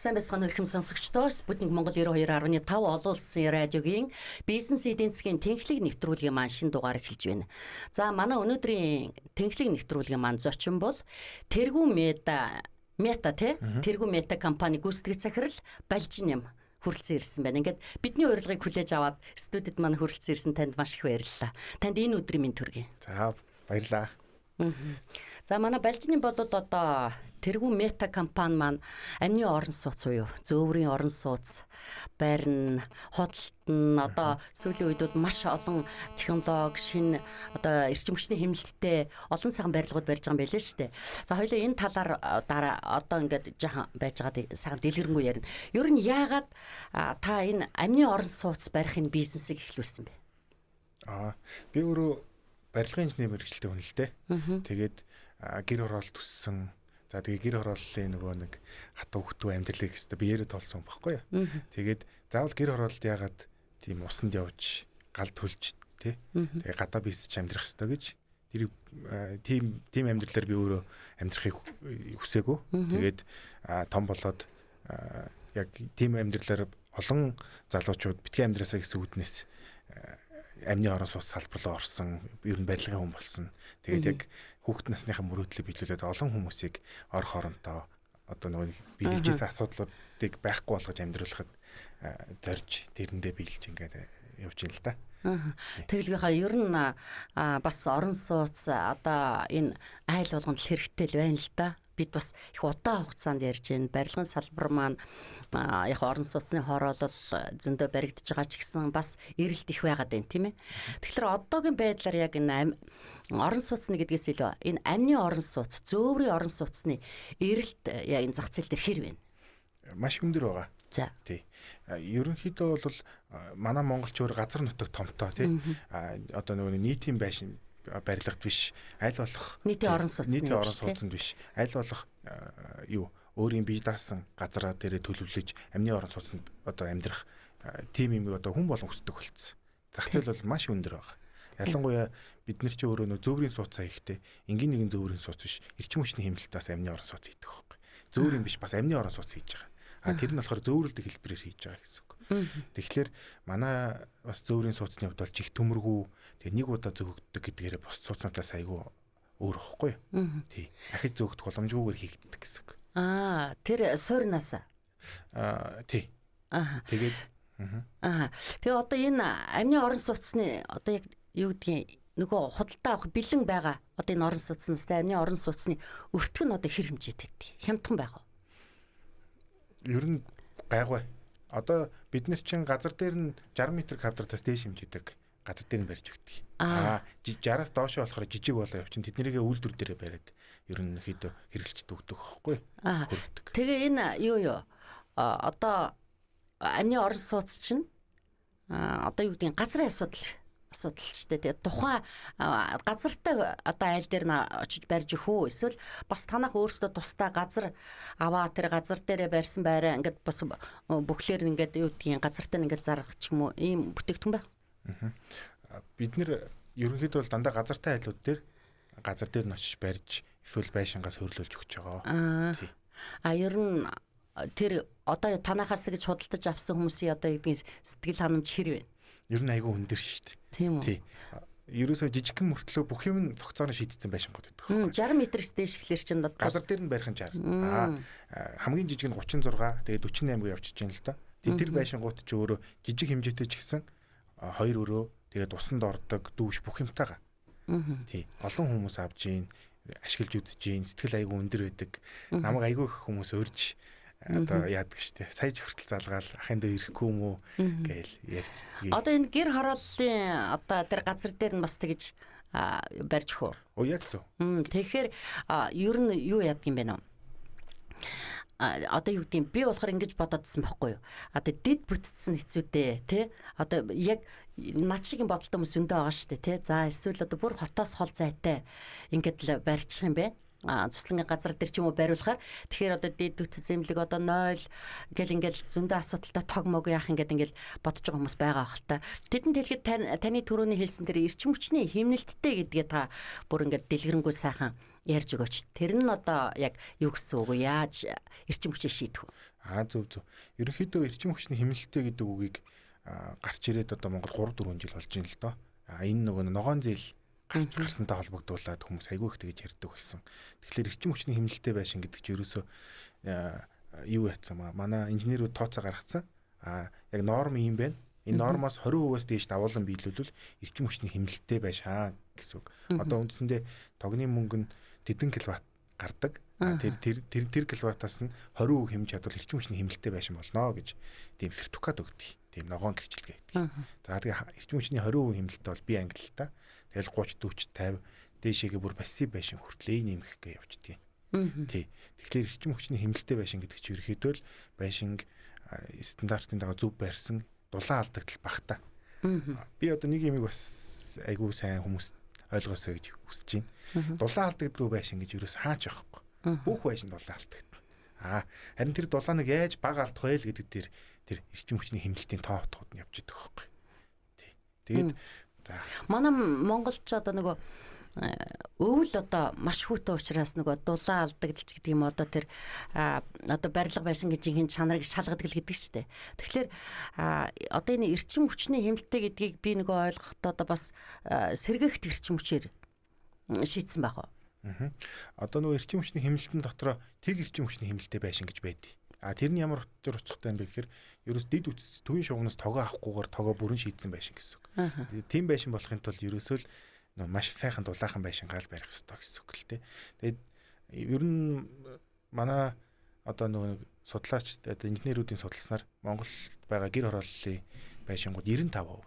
Сайн байцгаана өрхөм сонсогчдоо Спутник Монгол 92.5 олон улсын радиогийн бизнес эдийн засгийн тэнхлэг нэвтрүүлгийн маань шинэ дугаар эхэлж байна. За манай өнөөдрийн тэнхлэг нэвтрүүлгийн маань зочин бол Тэргүү Мета Тэргүү Мета компани гүйцэтгэгч захирал Балжин юм хүрэлцэн ирсэн байна. Ингээд бидний урилгыг хүлээж аваад студид маань хүрэлцэн ирсэн танд маш их баярлалаа. Танд энэ өдрийн мэнд хүргэе. За баярлалаа. За манай Балжины бол одоо Тэргүү Мета компани маань амны орон сууц уу, зөөврийн орон сууц, байрн, хотолтон одоо сүүлийн үед маш олон технологи, шинэ одоо эрчим хүчний хэмнэлттэй олон сайхан барилгууд барьж байгаа юм байлээ шүү дээ. За хоёулаа энэ талаар дараа одоо ингээд жаахан байж байгаад сайхан дэлгэрэнгүй ярина. Ер нь яагаад та энэ амны орон сууц барихын бизнесийг эхлүүлсэн бэ? Би өөрөө барилгын инженер мэргэжилтэй хүн л дээ. Тэгээд гэр хороолт төссөн. За тэгээ гэр хорооллын нөгөө нэг хатуу хөтөө амьдралыг өстө биеэрээ толсон байхгүй юу. Тэгээд заавал гэр хороолт яагаад тийм усанд явж гал төлж тий. Тэгээ гадаа бисч амьдрах ёстой гэж тэр тийм амьдралаар би өөрөө амьдрахыг хүсээгүй. Тэгээд том болоод яг тийм амьдралаар олон залуучууд битгий амьдраасаа гэсэн үднэс амны орон сууц салбарлаа орсон, ер нь барилгын хүн болсон. Тэгээд яг хүүхэд насныхаа мөрөөдлөг биелүүлээд олон хүмүүсийг ор хоронтоо одоо нөгөө биелжсэн асуудлуудыг байхгүй болгож амьдруулахад зорж тэрэндээ биелж ингээд явж байна л да. Тэглгийнхаа ер нь бас орон сууц одоо энэ айл болгонд хэрэгтэй л байна л да. Бид бас их удаан хугацаанд ярьж байна. Барилгын салбар маань яг орон сууцны хороолол зөндөө баригдаж байгаа ч гэсэн бас эрэлт их байгаад байна, тийм ээ. Тэгэхээр одоогийн байдлаар яг энэ орон сууцны гэдгээс илүү энэ амны орон сууц, зөөврийн орон сууцны эрэлт энэ зах зээл дээр хэр байна? Маш өндөр байгаа. За. Тий. Ерөнхийдөө бол манай монголчууд газар нутаг томтой тий. Одоо нөгөө нийтийн байшин барилгад биш, аль болох нийтийн орон сууцнд биш, аль болох өөрийн бие даасан газараа дээрээ төлөвлөж амны орон сууцнд одоо амьдрах тийм юм одоо хүн болон хүсдэг болцсон. Зах зээл бол маш өндөр байгаа. Ялангуяа бид нар чи өөрөө нөө зөөврийн сууцаа хийхдээ энгийн нэгэн зөөврийн сууц биш, эрчим хүчний хэмнэлтээс амны орон сууц хийдэг байхгүй. Зөөврийн биш бас амны орон сууц хийж байгаа. Тэр нь болохоор зөөврөлдөг хэлбэрээр хийж байгаа гэсэн үг. Тэгэхээр манай бас зөөврийн сууцны хувьд бол жих төмөргүү тэгээ нэг удаа зөөгддөг гэдгээрээ бос сууцнуудаас айгүй өөр ихгүй. Тий. Ахиж зөөгдөх боломжгүйгээр хийгддэг гэсэн үг. Тэр суурнаас. Тий. Тэгээд Тэгээ одоо энэ амны орон сууцны одоо яг юу гэдгийг нөгөө худалдаа авах бэлэн байгаа одоо энэ орон сууцнаас амны орон сууцны өртөг нь одоо хэр хэмжээтэй гэдэг. Хямдхан байх уу? Ер нь гайгүй. Одоо бид нар чинь газар дээр нь 60 м квадратаас дээш хэмжээдэг газар дээр нь барьж өгдөг. 60-аас доош болохоор жижиг болоо явчин тэднэрийгээ үйлдвэр дээрээ бариад ер нь хэд хэрэглэгчд өгдөг байхгүй. Тэгээ энэ юу одоо амны орон сууц чинь одоо юу гэдгийг газрын асуудал ч дээ. Тухайн газартай одоо айл дээр нь очиж барьж өгөх үү? Эсвэл бас танах өөрсдөө тусдаа газар аваа тэр газар дээрээ барьсан байраа ингээд бас бүхлээр ингээд юу гэдгийг газартай ингээд зарах ч юм уу ийм бүтээгдэхүүн байх. Бид нэр ерөнхийдөө бол дандаа газартай айлууд дээр газар дээр нь очиж барьж эсвэл байшингаас хөрлөөлж өгч байгаа. Тий. Ер нь тэр одоо танахаас гэж худалдаж авсан хүмүүсийн одоо юу гэдгийг сэтгэл ханамж хэр вэ? Ер нь айгүй өндөр шүү дээ. Тийм үү? Тий. Ерөөсөө жижигхэн мөртлөө бүх юм цогцоор шийдсэн байшингууд байдаг. 60 м-с дээш ихлээр чинь газар дээр нь барих нь 60. Хамгийн жижиг нь 36, тэгээд 48 явчихж байна л да. Тэр байшингууд ч өөрөө жижиг хэмжээтэй ч гэсэн 2 өрөө, тэгээд усанд ордог, дүүш бүх юмтайгаа. Тий. Олон хүмүүс авж гин, ашиглаж үзэж гин, сэтгэл айгүй өндөр байдаг. Намайг айгүй их хүмүүс урьж одоо яадаг штэ. Сая хүртэл залгаал ахын дээр ирэхгүй юм уу гээл ярьж. Одоо энэ гэр хорооллын одоо тэр газар дээр нь бас тэгж барьж өгөө. Яг зөв. Тэгэхээр ер нь юу яадаг юм бэ нөө? Одоо юу гэдэг юм би болохоор ингэж бодоодсэн байхгүй юу? Одоо дид бүтцсэн хэцүүдээ тий? Одоо яг над шиг бодолтой хүмүүс өндөө байгаа штэ тий? За эсвэл одоо бүр хотоос хол зайтай ингээд л барьчих юм бэ? Цуслангийн газар дээр ч юм уу бариулахаар тэгэхээр одоо дид үтц зэмлэг одоо 0 гэл ингээл зөндөө асуудалтай тог мог яах ингээл бодож байгаа хүмүүс байгаа хэл та. Тэдэнд хэлэхэд таны түрүүний хэлсэн тэр эрчим хүчний хэмнэлттэй гэдгээ та бүр ингээд дэлгэрэнгүй сайхан ярьж өгөөч. Тэр нь одоо яг юу гэсэн үг вэ? Яаж эрчим хүчээ шийдэх вэ? Зөв. Ерөнхийдөө эрчим хүчний хэмнэлттэй гэдэг үгийг гарч ирээд одоо Монгол 3 4 жил болж байна л доо. Энэ нөгөө ногоон зээл гарсантай холбогдуулаад хүмүүс айгүй их тэгж ярьдаг болсон. Тэгэхээр эрчим хүчний хэмнэлттэй байшин гэдэг чинь ерөөсөө юу яцсан манай инженерүүд тооцоо гаргацсан. Яг норм юм байна. Энэ нормоос 20%-аас дээш давуулан биелүүлвэл эрчим хүчний хэмнэлттэй байшаа гэсэн үг. Одоо үндсэндээ тогны мөнгө нь тэдэн киловатт гардаг. Тэр киловаттаас нь 20% хэмж чадвал эрчим хүчний хэмнэлттэй байшин болно гэж тийм сертификат өгдөг. Тийм ногоон гэрчлэгээ гэдэг. За тэгээ эрчим хүчний 20% хэмнэлттэй бол би англи л та. Тэгэл 30 40 50 дээшээгээ бүр пассив байшин хүртлээ нэмэх гэж явждаг. Тий. Тэгэхээр эрчим хүчний хэмнэлттэй байшин гэдэг чинь ерөөхдөө л байшинг стандартын дагуу зөв барьсан дулаан алдагдал багтаа. Би одоо нэг юмыг бас айгүй сайн хүмүүс ойлгосоо гэж хүсэж байна. Дулаан алдагдaltaгүй байшин гэж юус хаач байхгүй. Бүх байшин дулаан алдагдана. Харин тэр дулааныг яаж бага алдах вэ л гэдэг тэр эрчим хүчний хэмнэлтийн тоо утгууд нь явж байгаа байхгүй. Тий. Тэгээд манай монголч одоо нөгөө өвөл одоо маш хүүтэй учраас нөгөө дулаан алдагдaltaч гэдэг юм одоо тэр одоо барилга байшин гэж хин чанарыг шалгадаг л гэдэг шүү дээ. Тэгэхээр одоо энэ эрчим хүчний хэмнэлттэй гэдгийг би нөгөө ойлгохдоо одоо бас сэргээгт эрчим хүчээр шийдсэн байх уу? Одоо нөгөө эрчим хүчний хэмнэлтэн дотроо тэг эрчим хүчний хэмнэлттэй байшин гэж байдаг. Тэр нь ямар утгаар уцхтай юм бэ гэхээр ерөөс дид үтс төвийн шугамнаас тогоо авахгүйгээр тогоо бүрэн шийдсэн байшин гэсэн үг. Тийм байшин болохын тулд ерөөсөө л маш сайхан дулаахан байшин гал барих хэрэгтэй гэсэн үг л дээ. Тэгээд ер нь манай одоо нөгөө судлаач одоо инженеруудын судалснаар Монголд байгаа гэр хорооллын байшингууд 95%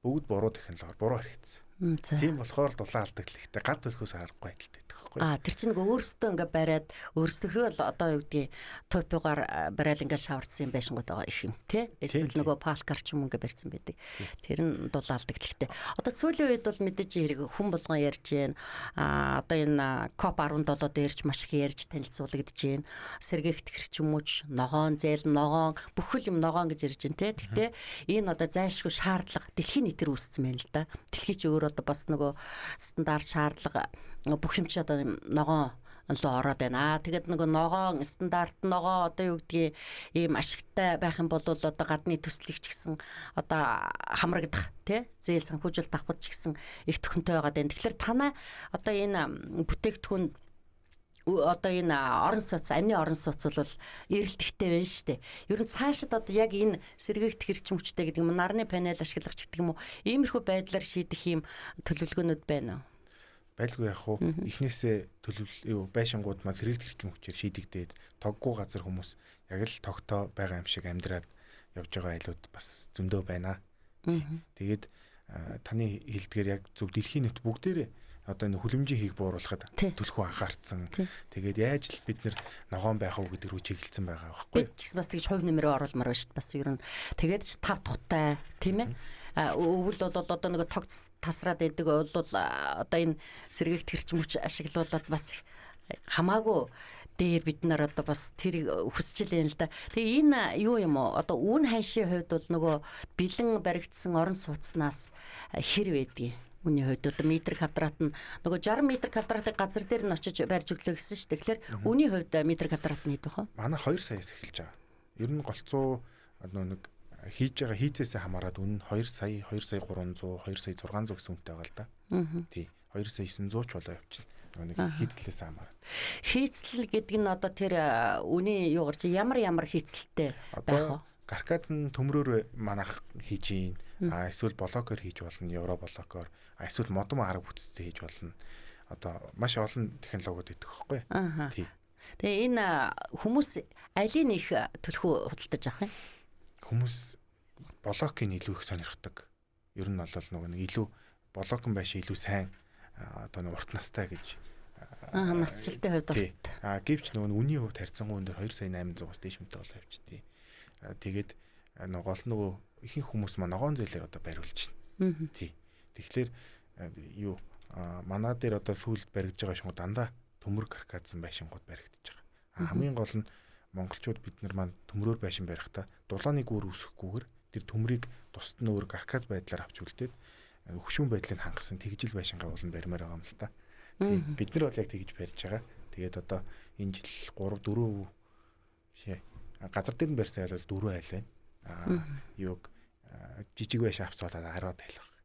бүгд буруу технологиор буруу хэрэгцсэн. Тийм болохоор дулаан алдагдал ихтэй гад төлөхөөс аргагүй байдалтай байдаг байхгүй. Тэр чинь нөгөө өөрсдөө ингээ бариад өөрсдөө л одоо юу гэдгийг топигаар барайл ингээ шаварцсан байшингууд байгаа их юм те. Эсвэл нөгөө палкар ч юм ингээ барьсан байдаг. Тэр нь дулаан алдагдaltaй. Одоо сүүлийн үед бол мэдээж хэрэг хүн болгон ярьж байна. Одоо энэ COP 17 дээрч маш их ярьж танилцуулагдж байна. Сэргээгт хэрчмүч, ногоон зээл, ногоон бүхэл юм ногоон гэж ярьж байна те. Гэхдээ энэ одоо зайлшгүй шаардлага дэлхийн нийтээр үүссэн байна л да. Дэлхий ч өөр одоо бас нөгөө стандарт шаардлага бүх юм чи одоо ногоон лоо ороод байна. Тэгээд нөгөө ногоон стандарт ногоо одоо юу гэдгийг ийм ашигтай байх юм бол одоо гадны төслийг ч гэсэн одоо хамрагдах тий зээл санхүүжилт авахд ч гэсэн их төхөнтэй байгаа даа. Тэгэхээр танай одоо энэ бүтээгдэхүүн одоо энэ орон сууц, амны орон сууц бол эрэлтэгтэй байна шүү дээ. Ер нь цаашид одоо яг энэ сэргээгт хэрчим хүчтэй гэдэг юм нарны панел ашиглагч гэдэг юм уу? Иймэрхүү байдлаар шийдэх юм төлөвлөгөөнүүд байна уу? Байлгүй яг уу эхнээсээ байшингууд маань сэргээгт хэрчим хүчээр шийдэгдээд тоггүй газар хүмүүс яг л тогтоо байгаа юм шиг амьдраад явж байгаа айлууд бас зөндөө байна. Тэгээд таны хэлдгээр яг зөв дэлхийн нийт бүгдээрээ одоо энэ хүлэмжийн хийг бууруулахад төлхөө анхаарсан. Тэгээд яаж л бид ногоон байх уу гэдэг рүү чиглэлсэн байгаа байхгүй. Бид ч бас тэгж хувь нэмрээ оруулмаар байна шүү дээ. Бас ер нь тэгээд ч тав тухтай тийм ээ. Өвөл бол одоо нэг тог тасраад байдаг бол одоо энэ сэргээгт хэрчим хүч ашиглуулад бас хамаагүй дээр бид нар одоо бас тэрийг хүсэж байна л да. Тэгээ энэ юу юм уу? Одоо үүн ханшийн хувьд бол нөгөө бэлэн баригдсан орон сууцнаас хэр байдгийг үний хувьд одоо метр квадрат нь нөгөө 60 метр квадратын газар дээр нь очиж барьж өглөө гэсэн шүү дээ. Тэгэхээр үний хувьд метр квадрат нь хэд вэ? Манай 2 саяас эхэлж байгаа. Ер нь голцоо нэг хийж байгаа хийцээсээ хамаарат үн 2 сая 300 2 сая 600 гэсэн үнэтэй байгаа л да. Тий. 2 сая 900 ч болоо явчихна. Нэг хийцлээс хамаарат. Хийцлэл гэдэг нь одоо тэр үний юу гарч ямар хийцлэлтэй байх вэ? Каркад нь төмрөөр манах хийж ийн. Эсвэл блокоор хийж болно, евро блокоор. Эсвэл модон арга бүтцтэй хийж болно. Одоо маш олон технологиуд идэх байхгүй. Тий. Тэгээ энэ хүмүүс алийг их төлхөө худалдаж авах юм? Хүмүүс блокийг илүү их сонирхдаг. Ер нь бол нэг илүү блокын байшин илүү сайн одоо нэг урт настай гэж насжилтын хувьд урт. Гэвч нөгөө үнийн хувьд харьцангуй өндөр 2 сая 800-аас дээш мэтр болоо явчихтий. Тэгээд гол нөгөө ихэнх хүмүүс маань ногоон зээлээр одоо бариулж байна. Тий. Тэгэхээр манай дээр одоо сүүлд баригдаж байгаа шууд дандаа төмөр каркадсан байшингууд баригдаж байгаа. Хамгийн гол нь монголчууд бид нар маань төмрөөр байшин барихдаа дулааныг өөр үүсгэхгүйгээр тэр төмрийг тусад нь өөр каркад байдлаар авч үлдээд хөшүүн байдлыг хангасан тэгжил байшингаа болон баримаар байгаа юм л та. Бид нар бол яг тэгж барьж байгаа. Тэгээд одоо энэ жил 3 4 шээ газар дээр нь барьсан айл бол 4 айл байна. Юуг жижиг байш авсуулаад 10 айл байна.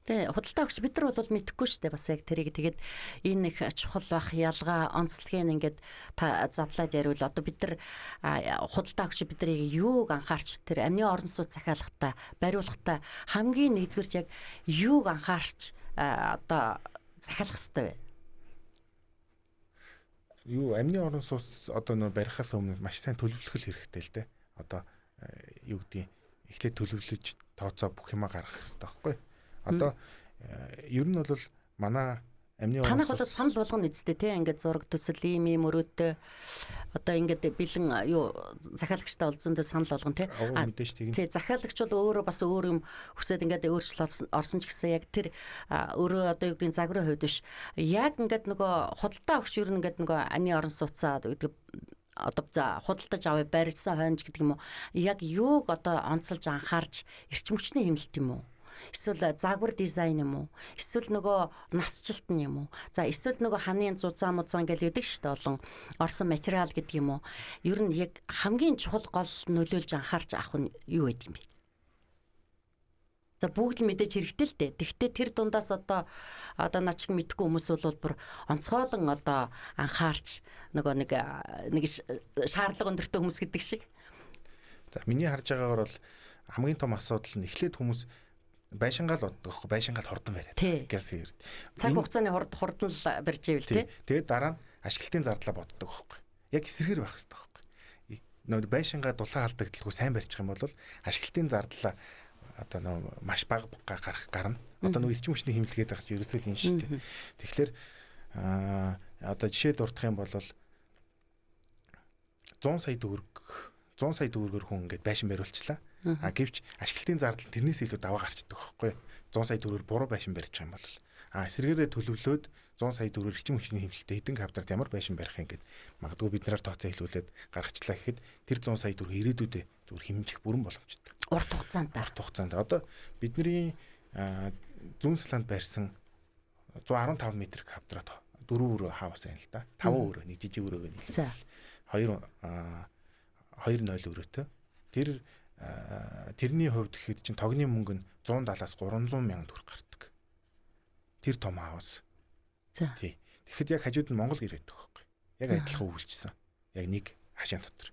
Тэгээ худалдаа өгч бид нар бол мэдэхгүй шүү дээ бас яг тэрийг тэгээд энэ их чухал бах ялгаа онцлогийг ингээд та задлаад яривал одоо бид нар худалдаа өгч биднийг юуг анхаарч тэр амны орон сууц захиалгатаа бариулахтаа хамгийн нэгдүгээрч яг юуг анхаарч одоо захиалах хэрэгтэй вэ? Юу амны орон сууц одоо нөө барихаас өмнө маш сайн төлөвлөх хэрэгтэй л дээ. Одоо юу гэдгийг эхлээд төлөвлөж тооцоо бүх юмаа гаргах хэрэгтэй байхгүй. Одоо ер нь бол манай амны танах бол санал болгоно үсттэй тий ингээд зураг төсөл ийм өрөөдөө одоо ингээд бэлэн юу захиалагчтай бол зөндөө санал болгоно тий тий захиалагчид өөрөө бас өөр юм хүсээд ингээд өөрчлөлт орсон ч гэсэн яг тэр өөрөө одоо юу гэдгийг загварын хувьд биш яг ингээд нөгөө худалдаа өгч ер нь ингээд нөгөө амны орон сууцаа гэдэг одоо за худалдаж авъя барьсан хойнж гэдэг юм уу яг юуг одоо онцолж анхаарч эрчим хүчний хэмнэлт юм уу эсвэл загвар дизайн юм уу? Эсвэл нөгөө насжилт нь юм уу? За эсвэл нөгөө ханийн зузаан музаан гэж өгдөг шүү дээ олон орсон материал гэдэг юм уу? Ер нь яг хамгийн чухал гол нөлөөлж анхаарч авах нь юу гэдэг юм бэ? За бүгд л мэдээж хэрэгтэй л дээ. Тэгвэл тэр дундаас одоо наа чих мэдгүй хүмүүс бол бүр онцгойлон одоо анхаарч нөгөө нэг шаардлага өндөртэй хүмүүс гэдэг шиг. За миний харж байгаагаар бол хамгийн том асуудал нь эхлээд хүмүүс байшингаал боддог байхгүй байшингаал хордон бариад гэсэн юм. Цаг хугацааны хордон л барьж ивэл тий. Тэгээд дараа нь ашиглалтын зардлаа боддог байхгүй. Яг эсрэгээр байх хэрэгтэй байхгүй. Нөө байшингаа дулаан алдагдaltaгүй сайн барьчих юм бол ашиглалтын зардлаа одоо нөө маш бага гарах гарна. Одоо нөө эрчим хүчний хэмнэлгээд байгаа ч ерөөсөө л юм шүү дээ. Тэгэхээр одоо жишээ дурдах юм бол 100 сая төгрөгөөр хүн ингээд байшин бариулчлаа. Гэвч ашиглалтын зардал тэрнээс илүү даваа гарчдаг байхгүй 100 сая төгрөгөөр буруу байшин барьж байгаа юм бол эсрэгээрээ төлөвлөөд 100 сая төгрөөр эрчим хүчний хэмжээлтэй хэдэн квадрат ямар байшин барих юм гээд магадгүй бид нараар тооцоо хэлүүлээд гаргачлаа гэхэд тэр 100 сая төгрөг ирээдүйдээ зүгээр хэмжих бүрэн боломжтой. Урт хугацаанд одоо бидний зүүн салаанд барьсан 115 м квадрат 4 өрөө хаус байна л да. 5 өрөө нэг жижиг өрөө байна. За 2 2.0 өрөөтэй. Тэрний хувьд гэхэд чинь тогны мөнгө нь 170-аас 300 мянган төгрөг гардаг. Тэр том хаус. За. Тий. Тэгэхэд яг хажууд нь Монгол гэр байдаг байхгүй. Яг адилхан үйлчилсэн. Яг нэг хашаан дотор.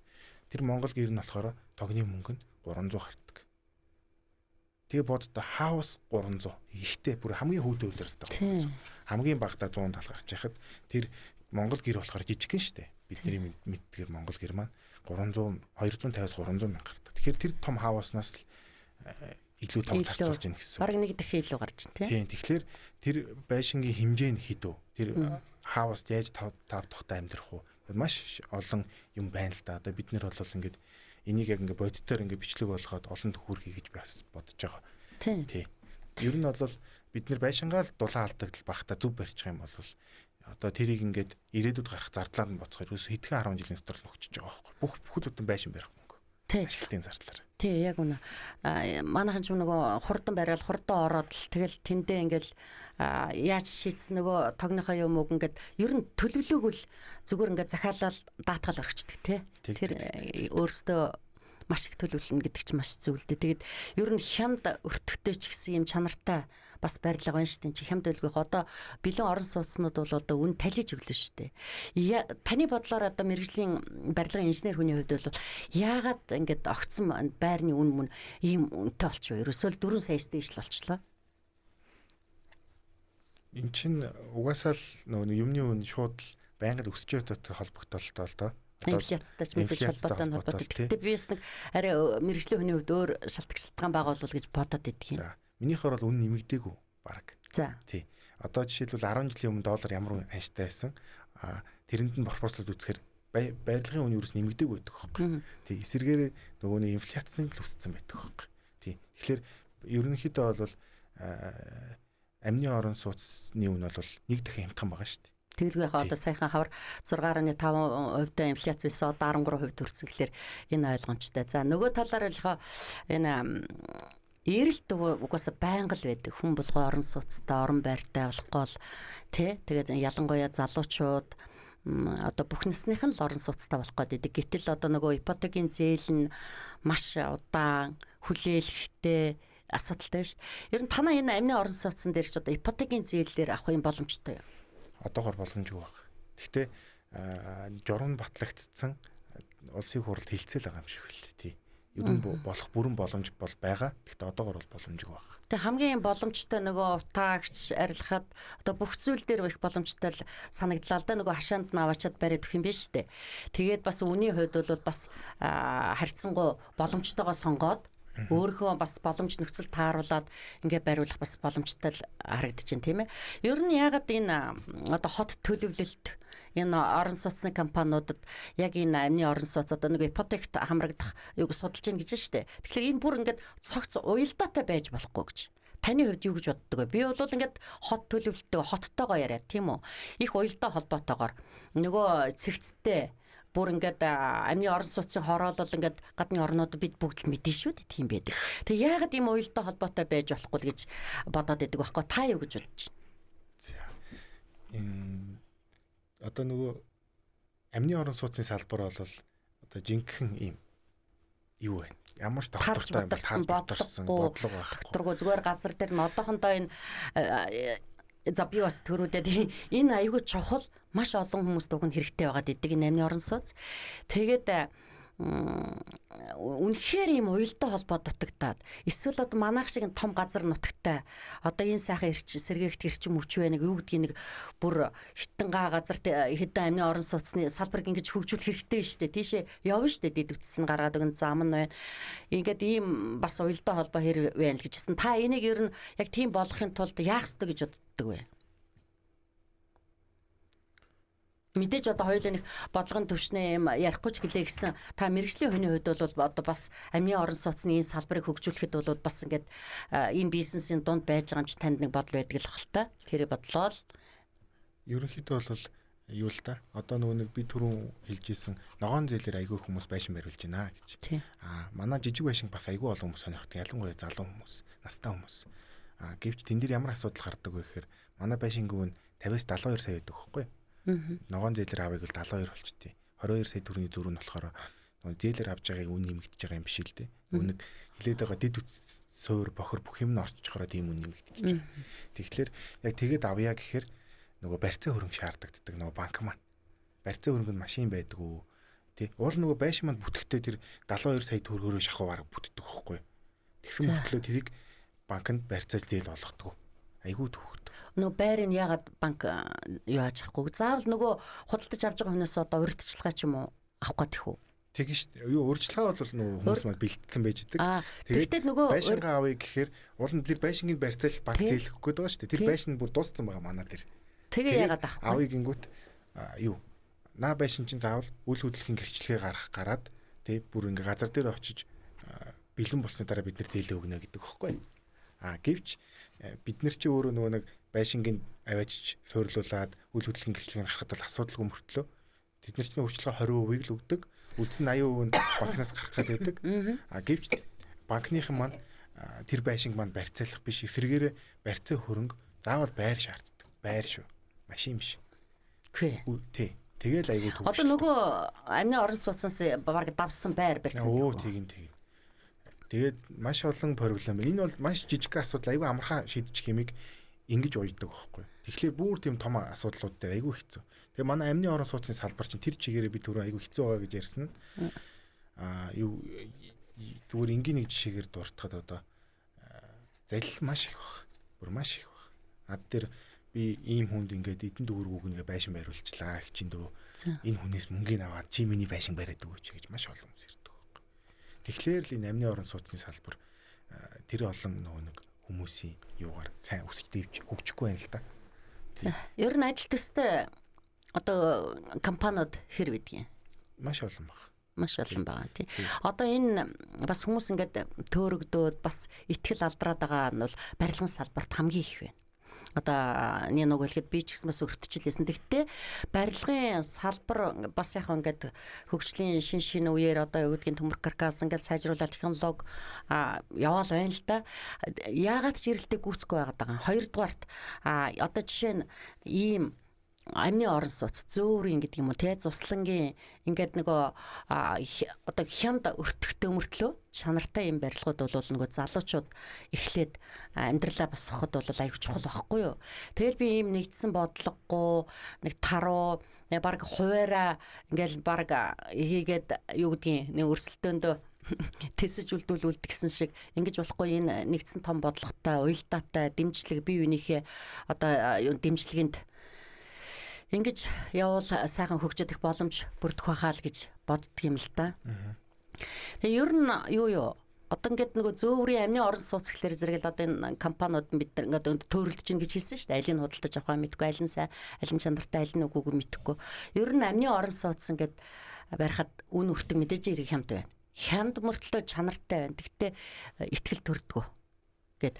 Тэр Монгол гэр нь болохоор тогны мөнгө нь 300 гардаг. Тэгээ боддоо хаус 300. Ихтэй бүр хамгийн хөвдөө үйлэрс байгаа. Хамгийн багадаа 170 гарч яхад тэр Монгол гэр болохоор жижиг гэн штэ. Бидний мэддгээр Монгол гэр маань 250-аас 300 мянга гардаг. Тэгэхээр тэр том хаавууснаас л илүү том зарцуулж гин гэсэн. Бараг нэг дахин илүү гарч байна тийм. Тэгэхээр тэр байшингийн хэмжээ нь хэдүү. Тэр хаавууст яаж тав тухтай амьдрах уу? Маш олон юм байна л да. Одоо бид нэр бол ингээд энийг яг ингээд бодитоор ингээд бичлэг болгоод олон төхөр хийгэж бас бодож байгаа. Тий. Ер нь бол бид нэр байшингаал дулаан алдагдал багтаа зүв барьчих юм бол одоо тэрийг ингээд ирээдүйд гарах зардлаар нь боцохоор ерөөс хэдхэн 10 жилийн дотор л өгчөж байгаа байхгүй. Бүх бүтэн байшин барих мөнгө. Ашиглалтын зардлаар. Тий, яг үнэ. Манайхан ч нөгөө хурдан бариад хурдан ороод л тэгэл тэндээ ингээл яаж шийдсэн нөгөө тогныхоо юм үг ингээд ер нь төлөвлөөгөл зүгээр ингээд захиалал даатгал орчихдөг тий. Тэр өөрөөсөө маш их төлөвлөнө гэдэг чинь маш зөв л дээ. Тэгээд ер нь хямд өртөгтэй ч гэсэн юм чанартай бас барилга байна шүү дээ. Чи хямд өлгөх одоо бэлэн орон сууцнууд бол одоо үн талиж өглөө шүү дээ. Таны бодлоор одоо мэргэжлийн барилгын инженер хүний хувьд бол яагаад ингээд огцсон байрны үн мөн ийм үнэтэй болчихвоо? Ерөөсөө 4 саяас дээш л болчлоо. Эн чинь угаасаа л нөгөө юмны үн шууд л байнга өсч явдагтай холбогдолтой л доо. Инфляцтай ч мэдээж холбоотой. Гэхдээ би бас нэг арай мэргэжлийн хүний хувьд өөр шалтгаан байгаа бол гэж бодоод идэх юм. За. Минийхоор бол үн нэмэгдээгүй баг. За. Тий. Одоо жишээлбэл 10 жилийн өмнө доллар ямар ханштай байсан. Тэрэнд нь пропорцлоод үзэхээр барилгын үн ерөөс нэмэгдээгүй байдаг хөөхгүй. Тий. Эсвэргээр нөгөө нэг инфляцийн л үссэн байдаг хөөхгүй. Тий. Тэгэхээр ерөнхийдөө бол амны орон сууцны үн бол нэг дахин хямдхан байгаа шүү дээ. Тэгэлгүй яхаа одоо саяхан хавар 6.5% инфляц байсан одоо 13% төрсөн гэхэлэр энэ ойлгомжтой. За нөгөө талаар л энэ Эрэлт угаасаа байнга л байдаг. Хүн болгоо орон сууцтай, орон байртай болохгүй л тий. Тэгээд ялангуяа залуучууд одоо бүх насных нь л орон сууцтай болох гэдэг. Гэтэл одоо нөгөө ипотекийн зээл нь маш удаан хүлээлттэй асуудалтай шүү дээ. Ер нь танаа энэ амны орон сууцсан дээр ч одоо ипотекийн зээлээр авах юм боломжтой юу? Одоогор боломжгүй байна. Гэхдээ журам батлагдсан улсын хурлд хэлцэл байгаа юм шиг л тий. Ер нь болох бүрэн боломж бол байгаа. Гэхдээ одоогор бол боломжгүй байна. Тэг хамгийн боломжтой нөгөө утаагч арилахад одоо бүх зүйл дээр их боломжтой л санагдлаа л да нөгөө хашаанд нь аваачаад бариад өгөх юм биш үү? Тэгээд бас үүний хувьд бол бас харьцангуй боломжтойгоо сонгоод өөрийнхөө бас боломж нөхцөл тааруулаад ингээ бариулах бас боломжтой л харагдаж байна тийм ээ. Ер нь ягаад энэ одоо хот төлөвлөлт энэ орон сууцны компаниудад яг энэ амны орон сууц одоо нэг ипотект хамрагдах юг судалж байна гэж штэ. Тэгэхээр энэ бүр ингээд цогц уялдаатай байж болохгүй гэж. Таны хувьд юу гэж боддог вэ? Би бол ингээд хот төлөвлөлтөө хоттойгоо яриа тийм үү? Их уялдаа холбоотойгоор нөгөө цэгцтэй бүр ингээд амны орон сууцын хороолол ингээд гадны орнууд бид бүгд л мэдэн шүү дээ тийм байдаг. Тэг яагаад ийм уялдаа холбоотой байж болохгүй л гэж бодоод байдаг байхгүй та юу гэж бодож байна? За. Энэ одоо нөгөө амны орон сууцны салбар бол одоо жинхэнэ ийм юу вэ? Ямар ч доктортой бодлогосон бодлого байхгүй. Докторгүй зүгээр газар дээр нь одоохондоо энэ за би бас төрүүлээд энэ аюулгүй чухал маш олон хүмүүст уг нь хэрэгтэй байгаад идэг энэ амны орон сууц. Тэгээд үнэхээр ийм уялдаа холбоо дутагдаад эсвэл одоо манайх шиг том газар нутагтай одоо энэ сайхан сэргээгт хэрчим өвч вэ нэг юу гэдгийг нэг бүр хитэнгаа газар хэдэн амны орон сууцны салбарыг ингэж хөгжүүлэх хэрэгтэй шүү дээ. Тийшээ явна шүү дээ. Дэд үтс нь гаргаад өгөн зам нь байна. Ингээд ийм бас уялдаа холбоо хэрэг байна л гэж хэлсэн. Та энийг ер нь яг тийм болохын тулд яах ёстой гэж боддог вэ? Мэдээж одоо хоёулаа нэг бодлогын төвшнээ юм ярихгүй ч гэлээ гэсэн та мэрэгжлийн хүний хувьд бол одоо бас амны орон сууцны энэ салбарыг хөгжүүлэхэд бол бас ингээд энэ бизнесийн дунд байж байгаа юм чи танд нэг бодол байдаг л хэл та. Тэр бодлоо л ерөнхийдөө бол юу л та. Одоо нөгөө нэг би түрүүн хэлж ийсэн ногоон зээлэр айгүй хүмүүс байшин бариулж байна гэж. Манай жижиг байшин бас айгүй олон хүмүүс сонирхдаг. Ялангуяа залуу хүмүүс, настай хүмүүс. Гэвч тэн дээр ямар асуудал гардаг вэ гэхээр манай байшингүй нь 50-аас 72 сая байдаг байхгүй юу? Ногоон зээлэр авыг л 72 болчтой. 22 сая төгрөгийн зүрх нь болохоор нөгөө зээлэр авж байгааг үн нэмэгдэж байгаа юм биш л дээ. Нөгөө нэг хилээд байгаа дэд үтс суур бохор бүх юм нь орчихороо тийм үн нэмэгдэж байгаа. Тэгэхээр яг тэгээд авъя гэхээр нөгөө барьцаа хөрөнгө шаардагддаг нөгөө банк маань. Барьцаа хөрөнгө нь машин байдаг уу? Тэ. Уул нөгөө байшин маань бүтэхдээ тэр 72 сая төгрөгөөр шахаваар бүтдэг байхгүй. Тэгсэн мөртлөө тэрийг банкнд барьцаа зээл болгодог. Айгуу төвхөд. Нөгөө байрыг яагаад банк юу яаж авахгүй? Заавал нөгөө худалдаж авч байгаа хүнээс одоо урьдчилгаа ч юм уу авах гэдэг үү? Тэгэн шүү дээ. Юу урьдчилгаа бол нөгөө хүмүүс маань бэлтгэсэн байж байгаа. Тэгээд нөгөө байшингаа авъя гэхээр уул нь тэр байшингийн барьцаал банк зээлэхгүй байгаа шүү дээ. Тэр байшин бүр дууссан байгаа манай тэр. Тэгээ яагаад авахгүй? Авъя гингүүт юу? Наа байшин чинь заавал үл хөдлөхийн гэрчлэгээ гараад тэг бүр ингээ газар дээр очиж бэлэн болсны дараа бид нэр зээлээ өгнө гэдэг хэвхэв. Гэвч бид нар чи өөрөө нөгөө нэг байшингийн аваачиж суйрлуулад үл хөдлөлийн гэрчлэгийг гаргахад бол асуудалгүй мөртлөө тэд нар чинь урьдчилгаа 20% л өгдөг. Үлдсэн 80% нь банкнаас гарах гэдэг. Гэвч банкныхан маань тэр байшинг маань барьцаалах биш эсрэгээр барьцаа хөрөнгө заавал байр шаарддаг. Байр шүү. Машин биш. Тий. Тэгэл айгүй түгш. Одоо нөгөө амны орон сууцнаас баг давсан байр барьсан. Тийм. Тэгээд маш олон проблем. Энэ бол маш жижиг асуудал айгүй амархан шийдчих хэмиг ингэж уйдаг байхгүй. Тэгэхээр бүр тийм том асуудлууд дээр айгүй хэцүү. Тэгээ манай амны орон сууцны салбар чинь тэр чигээрээ би түрүү айгүй хэцүү байгаа гэж ярьсан. Юу зүгээр энгийн нэг жишээгээр дуртахад одоо залил маш их баг. Бүр маш их баг. Над дээр би ийм хүнд ингээд эдэн дүүрг өгнө байшин бариулчлаа гэж чинь дөө энэ хүнээс мөнгөний аваад чи миний байшин бариад өгөөч гэж маш олон хүмүүс ирдэг байхгүй. Тэгэхээр л энэ амны орон сууцны салбар тэр олон нөгөө нэг хүмүүсийн юугаар сайн өсөж дэвж хөгжихгүй байна л да. Ер нь ажил төстэй одоо компаниуд хэр бидгийг маш олон баг. Маш олон байгаа тийм. Одоо энэ бас хүмүүс ингээд төөрөгдөөд бас ихтгэл алдраад байгаа нь бол барилгын салбарт хамгийн их байна. Одоо нэг хэлэхэд би ч гэсэн бас өртөжлээсэн. Тэгтээ барилгын салбар бас яг ингээд хөгжлийн шин үеэр одоо юу гэдгийг төмөр каркас ингээд сайжруулаад технологи яваал байна л да. Яагаад ч ирэлтийг гүйцэхгүй байгаад байгаа. Хоёрдугаарт одоо жишээ нь ийм амны орон сууц зөөврийн гэдэг юм уу те цуслангийн ингээд нөгөө одоо хямд өртөхтэй өмөртлөө чанартай юм барилгууд бол нөгөө залуучууд эхлээд амьдралаа бас соход бол аюул чухал байхгүй юу. Тэгэл би ийм нэгдсэн бодлогогүй нэг таруу нэг баг хуваараа ингээл баг хийгээд юу гэдгийг нэг өрсөлдөөндөө тэсэж үлдүүлдэг гэсэн шиг ингэж болохгүй. Энэ нэгдсэн том бодлоготой уялдаатай дэмжлэг бие биенийхээ одоо дэмжлэгэнд ингэж явуул сайхан хөгжиж их боломж бүрдэх байхаа л гэж боддөг юм л да. Тэгээ ер нь юу одоо ингээд нөгөө зөөврийн амны орон сууц гэхлээр зэрэг л одоо энэ компаниуд бид нар ингээд төөрөлдөж чинь гэж хэлсэн шүү дээ. Алийг нь худалдаж авах мэдгүй, аль нь сайн, аль нь чанартай, аль нь үгүйг мэдэхгүй. Ер нь амны орон сууц ингээд барихад үн өртөг мэдээж ирэх хямд байна. Хямд мөртлөө чанартай байна. Гэхдээ ихтгэл төрдгөө. Гэт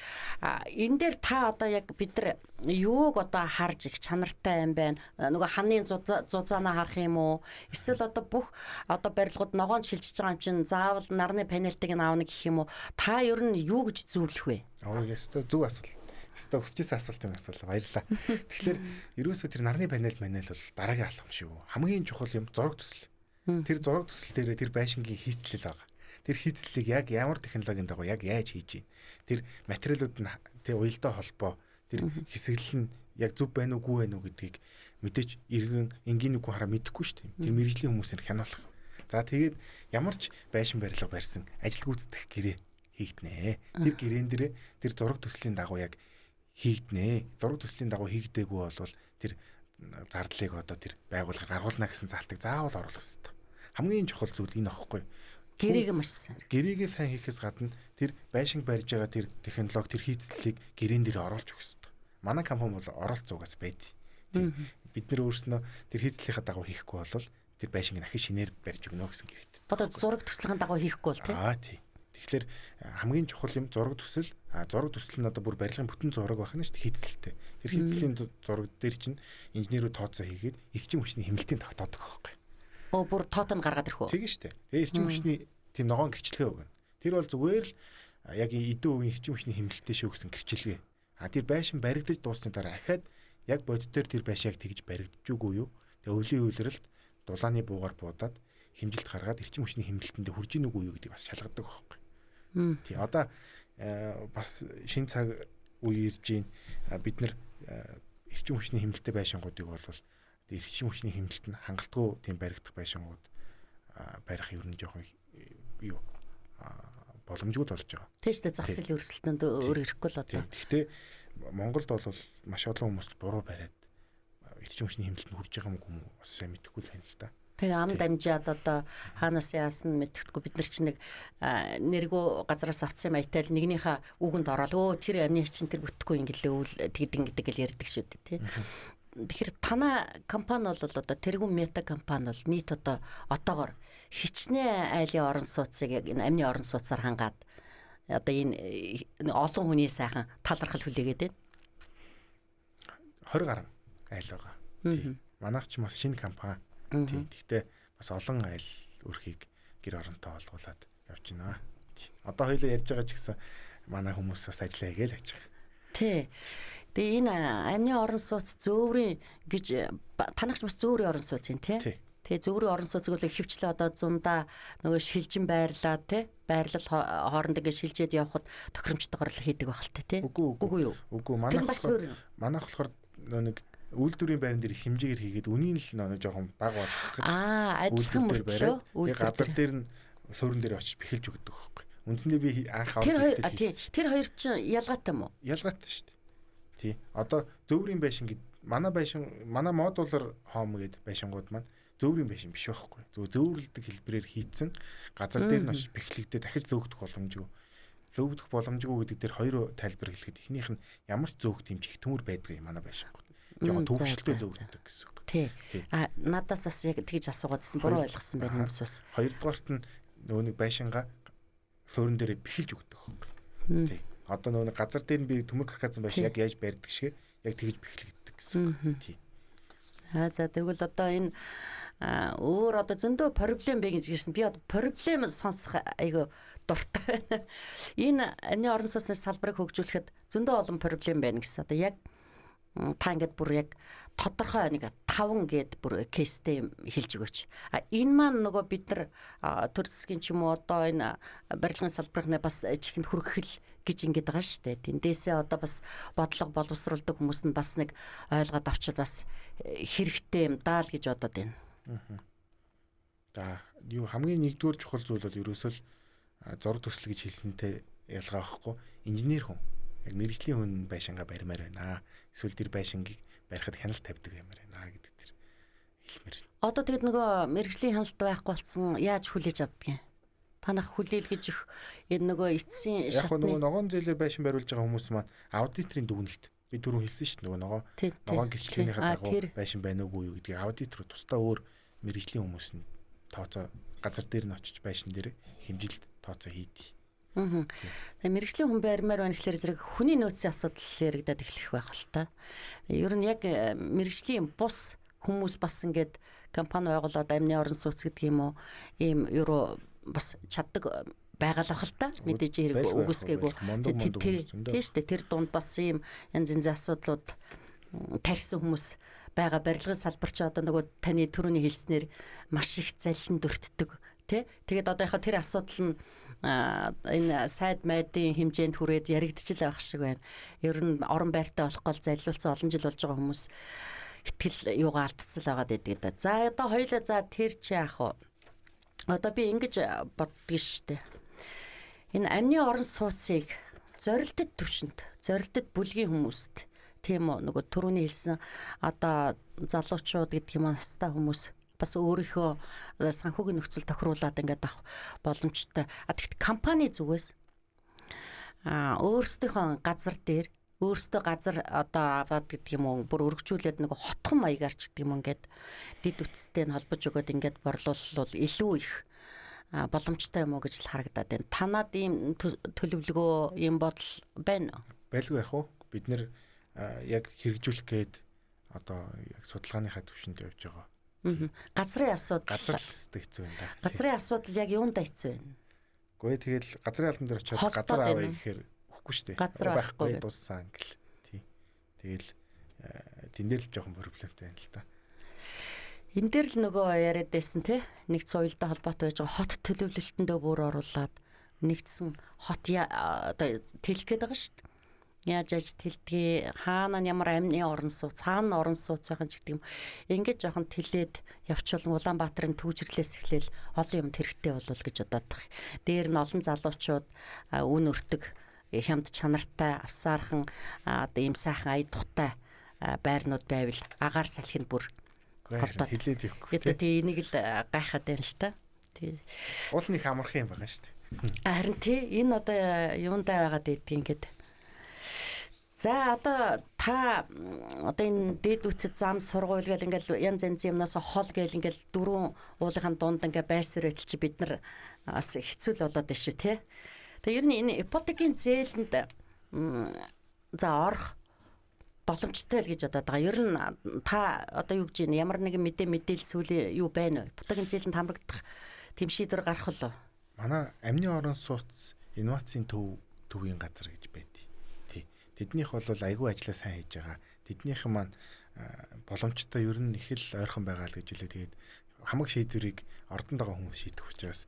энэ дээр та одоо яг бид нар юуг одоо харж их чанартай юм байна. Нөгөө ханы зузаанаа харах юм уу? Эсвэл одоо бүх одоо барилгууд ногоон шилжиж байгаа юм чинь заавал нарны панельтыг нь аавна гэх юм уу? Та ер нь юу гэж зөвлөх вэ? Ястаа зөв асуулт. Ястаа хүсчихсэн асуултын асуулт баярлалаа. Тэгэхээр ерөөсөө тэр нарны панел бол дараагийн алхам шүү. Хамгийн чухал юм зураг төсөл. Тэр зураг төсөл дээрээ тэр байшингийн хийцлэл байгаа. Тэр хийцлэлийг яг ямар технологийн дагуу яг яаж хийж байна? Тэр материалууд нь тэр уялдаа холбоо, тэр хэсэглэл нь яг зөв байна уугүй байна уу гэдгийг мэдээж иргэн энгийн үгүй хараа мэдэхгүй шүү дээ. Тэр мэрэгжлийн хүмүүсээр хянуулах. За тэгээд ямар ч байшин барилга барьсан ажил гүйцэтгэх гэрээ хийгднэ. Тэр гэрээн дээрээ тэр зураг төслийн дагуу яг хийгднэ. Зураг төслийн дагуу хийгдээгүй бол тэр зардлыг одоо тэр байгууллага гаргуулна гэсэн залтыг заавал оруулах хэрэгтэй. Хамгийн чухал зүйл энэ аахгүй. Гэрээгээ маш сайн. Гэрээгээ сайн хийхээс гадна тэр байшинг барьж байгаа тэр технологи, тэр хийцлэлийг гэрээн дээр оруулж өгөх хэрэгтэй. Манай компани бол оролцоогоос байд. Бид нэр өөрснөө тэр хийцлэлийнхаа дагуу хийхгүй бол тэр байшинг ахиж шинээр барьж өгнө гэсэн гэрээтэй. Одоо зураг төслийн дагуу хийхгүй бол тий. Тэгэхээр хамгийн чухал юм зураг төсөл. Зураг төсөл нь одоо бүр барилгын бүтэн зураг байх нь шүү дээ хийцлэлтэй. Тэр хийцлийн зураг дээр чинь инженерүүд тооцоо хийгээд эрчим хүчний хэмнэлтийн тогтоодог байхгүй. Бүр тоот нь гаргаад ирэх үү? Тийм шүү дээ. Тэгээ эрчим хүчний тийм ногоон гэрчлэгээ өгнө. Тэр бол зүгээр л яг эдэн үеийн эрчим хүчний хэмнэлттэй шүү гэсэн гэрчлэгээ. Тэр байшин баригдаж дуусны дараа ахаад яг бодитоор тэр байшааг тэгж баригдчихгүй юу? Тэгээ өвлийн үйлрэлт дулааны буугаар буудаад хэмжилт гаргаад эрчим хүчний хэмнэлтэнд хүрж ийн үгүй юу гэдгийг бас шалгадаг байхгүй. Тий одоо бас шинэ цаг үе ирж байна. Бид нар эрчим хүчний хэмнэлттэй байшингуудыг бол эрчим хүчний хэмнэлт нь хангалтгүй тийм баригдах байшингууд барих ер нь жоохон юу боломжгүй болж байгаа. Тийм шүү дээ зах зээлийн өрсөлдөөнд өөр ирэхгүй л одоо. Гэхдээ Монголд бол маш олон хүмүүс буруу бариад эрчим хүчний хэмнэлтэнд хүрж байгаа юм уу бас сайн мэдэхгүй л байна л да. Тэгээ ам дамжаад одоо хаанаас яасан мэддэхгүй бид нар чинь нэг нэргүй газараас авцсан маягтай л нэгнийхээ үгэнд ороод тэр амны чинь тэр бүтэхгүй ингэлээ үл тэгдэг гэл ярьдаг шүү дээ тий. Тэгэхээр танай компани бол одоо тэргүүн мета компани бол нийт одоо отоогоор хичнээн айлын орон сууцыг яг энэ амны орон сууцаар хангаад одоо энэ олон хүний сайхан талархал хүлээгээд байна. 20 гаруй айл байгаа. Тийм. Манайх ч бас шинэ компани. Тийм. Гэхдээ бас олон айл өрхийг гэр оронтой олгуулад явж байна. Одоо хоёулаа ярьж байгаа ч гэсэн манай хүмүүс бас ажиллаа хийгээл ажиж байгаа. Тий. Тэгээ энэ амны орон сууц зөөврийн гэж танагч бас зөөврийн орон сууц юм тий. Тэгээ зөөврийн орон сууцыг бол ихэвчлэн одоо зундаа нөгөө шилжин байрлаа тий. Байрлал хооронд ингэ шилжээд явхад тохиромжтойгоор л хийдэг байх л тий. Үгүй юу? Үгүй манайх болохоор нэг үйлдвэрийн байран дээр хэмжээгээр хийгээд үнийн л нэг жоохон бага болгох гэж. Адилхан мөртлөө тэгээ газар дээр нь суурин дээр очиж бэхэлж өгдөг байхгүй. Үндсэндээ би анх аваад тэр хоёр чинь ялгаатай юм уу? Ялгаатай шүү дээ. Тий. Одоо зөөврийн байшин гэд манай модулар хоом гэд байшингууд маань зөөврийн байшин биш байхгүй. Зөөвөрлөдөг хэлбэрээр хийцэн газар дээр нь очиж бэхлэгдээ дахиж зөөгдөх боломжгүй. Зөөгдөх боломжгүй гэдэг дээр хоёр тайлбар хэлэхэд эхнийх нь ямар ч зөөгт хэмжих төмөр байдаг юм манай байшингууд. Жохон төвшөлтөө зөөгддөг гэсэн үг. Тий. Надаас бас яг тэгж асуугаадсэн буруу ойлгосон байх юмс бас. Хоёрдугаарт нь нөгөө нэг байшингаа суурин дээр бэхэлж өгдөг байхгүй. Тий. Одоо нөгөө газар дээр нь би төмөр каркасан байшин яг яаж барьдаг шиг яг тэгж бэхлэгддэг гэсэн. Тийм. За тэгвэл одоо энэ өөр одоо зөндөө проблем бэ гэж ирсэн. Би одоо проблем сонсох айгүй дуртай байна. Энэ амны орон сууцны салбарыг хөгжүүлэхэд зөндөө олон проблем байна гэсэн. Одоо яг та ингээд бүр яг тодорхой нэг 5 гээд бүр кейстэй хэлж өгөөч. Энэ маань нөгөө бид нар төр засгийн ч юм уу одоо энэ барилгын салбарыг бас чихэнд хүргэх гэж ингэж байгаа шүү дээ. Тэндээсээ одоо бас бодлого боловсруулдаг хүмүүс нь бас нэг ойлгоод авчвал бас хэрэгтэй юм даа л гэж бодоод байна. За юу хамгийн нэгдүгээр чухал зүйл бол ерөөсөө л зураг төсөл гэж хэлсэнтэй ялгаа авахгүй инженер хүн яг мэрэгжлийн хүн байшингаа барьмаар байна. Эсвэл тэр байшингийг барихад хяналт тавьдаг юмар байна гэдэг тэр хэлмээр. Одоо тэгэд нөгөө мэрэгжлийн хяналт байхгүй болсон яаж хүлээж авдаг юм? Танах хүлээлгэж их энэ нөгөө эцсийн яг шатны нөгөө ногоон зээлээр байшин бариулж байгаа хүмүүс маань аудиторын дүгнэлт би түрүү хэлсэн шүү дээ ногоон гэрчлэгийнхээ дагуу байшин байна уугүй юу гэдгийг аудитор тусдаа өөр мэрэгжлийн хүмүүс нь тооцоо газар дээр нь очиж байшин дээр хэмжилт тооцоо хийдэг. Тэгээ мэрэгжлийн хүн барьмаар байна гэхэлэр зэрэг хүний нөөцийн асуудал яригадад эхлэх байх л та. Ер нь яг мэрэгжлийн бус хүмүүс бас ингээд компани байгуулад амны орон сууц гэдэг юм уу ийм ерөө бас чаддаг байгаль ах л та. Мэдээж хэрэг үгүйсгээгүй тийм шүү дээ. Тэр дунд бас ийм янз янзын асуудлууд тарьсан хүмүүс байгаа. Барилгын салбарч одоо нөгөө таны түрүүний хэлснээр маш их залин дөртдөг тий. Тэгээд одоо яхаа тэр асуудал нь энэ сайд майдын хэмжээнд хүрээд яригдчихл байх шиг байна. Ер нь орон байртай болох гол залилуулсан олон жил болж байгаа хүмүүс итгэл юугаа алдцал байгаад байдаг да. За одоо хоёлаа за тэр чи яах вэ? Одоо би ингэж боддгоо штэ. Энэ амны орон сууцыг зорилттой төвшөнд, зорилттой бүлгийн хүмүүст тийм үү нөгөө түрүүний хэлсэн одоо залуучууд гэдэг юм настай хүмүүс бас өөрийнхөө санхүүгийн нөхцөл тохируулаад ингээд авах боломжтой. Тэгэхдээ компани зүгээс өөрсдийнхөө газар дээр өөрсдөө газар одоо аваад гэдэг юм уу бүр өргөжүүлээд нэг хотхон маягаар ч гэдэг юм ингээд дид үтстэй нь холбож өгөөд ингээд борлуулвал илүү их боломжтой юм уу гэж л харагдаад байна. Танад ийм төлөвлөгөө ийм бодол байна уу? Байлгүй яах вэ? Бид нэр яг хэрэгжүүлэх гээд одоо яг судалгааныхаа төвшөнд явж байгаа. Газрын асуудал. Газар хэцүү юм да. Газрын асуудал яг юундаа хэцүү байна? Гэхдээ тэгэл газрын албан дээр очиод газар авъя гэхээр өгөхгүй шүү дээ. Газар байхгүй дууссан гэл. Тий. Тэгэл тэн дээр л жоохон проблемтэй байна л да. Энэ дээр л нөгөө яриад байсан те нэгд соёлтой холбоотой байж байгаа хот төлөвлөлтөндөө бүр оруулаад нэгдсэн хот одоо тэлэх гээд байгаа шүү дээ. Яаж аж тэлдгээ хаана ямар амны орон сууц хаана орон сууц байх ч гэдэг юм. Ингээд жоохон тэлээд явчвал Улаанбаатарын төвжирлээс эхлээл олон юм хэрэгтэй болов гэж бодоод байгаа. Дээр нь олон залуучууд үн өртөг хямд чанартай авсаархан одоо ийм сайхан ая тухтай байрнууд байвал агаар салхинд бүр хилээд явахгүй. Тэгээ энийг л гайхаад байна л та. Тэгээ уул нэг амархан юм байгаа шүү дээ. Харин тий энэ одоо юундаа байгаад байдгийг ингээд. За одоо та одоо энэ дэд үтцэд зам сургууль гэл ингээл янз янзын юмнаас хол гэл ингээл дөрвөн уулынхаа дунд ингээ байсаар байтал чи бид нар бас хэцүү л болоод байна шүү тий. Тэгээ ер нь энэ ипотекийн зээлэнд за орох боломжтой л гэж бодоод байгаа. Ер нь та одоо юу гэж байна? Ямар нэгэн мэдээлэл сүлээ юу байна вэ? Ипотекийн зээлэнд хамрагдах тэм шийдвэр гарах уу? Манай амны орон сууц инновацийн төвийн газар гэж байдаг. Тэднийх бол айгүй ажиллаа сайн хийж байгаа. Тэднийх маань боломжтой ер нь их л ойрхон байгаа л гэж хэлээ. Тэгээд хамаг шийдвэрийг ордонд байгаа хүмүүс шийдэх учраас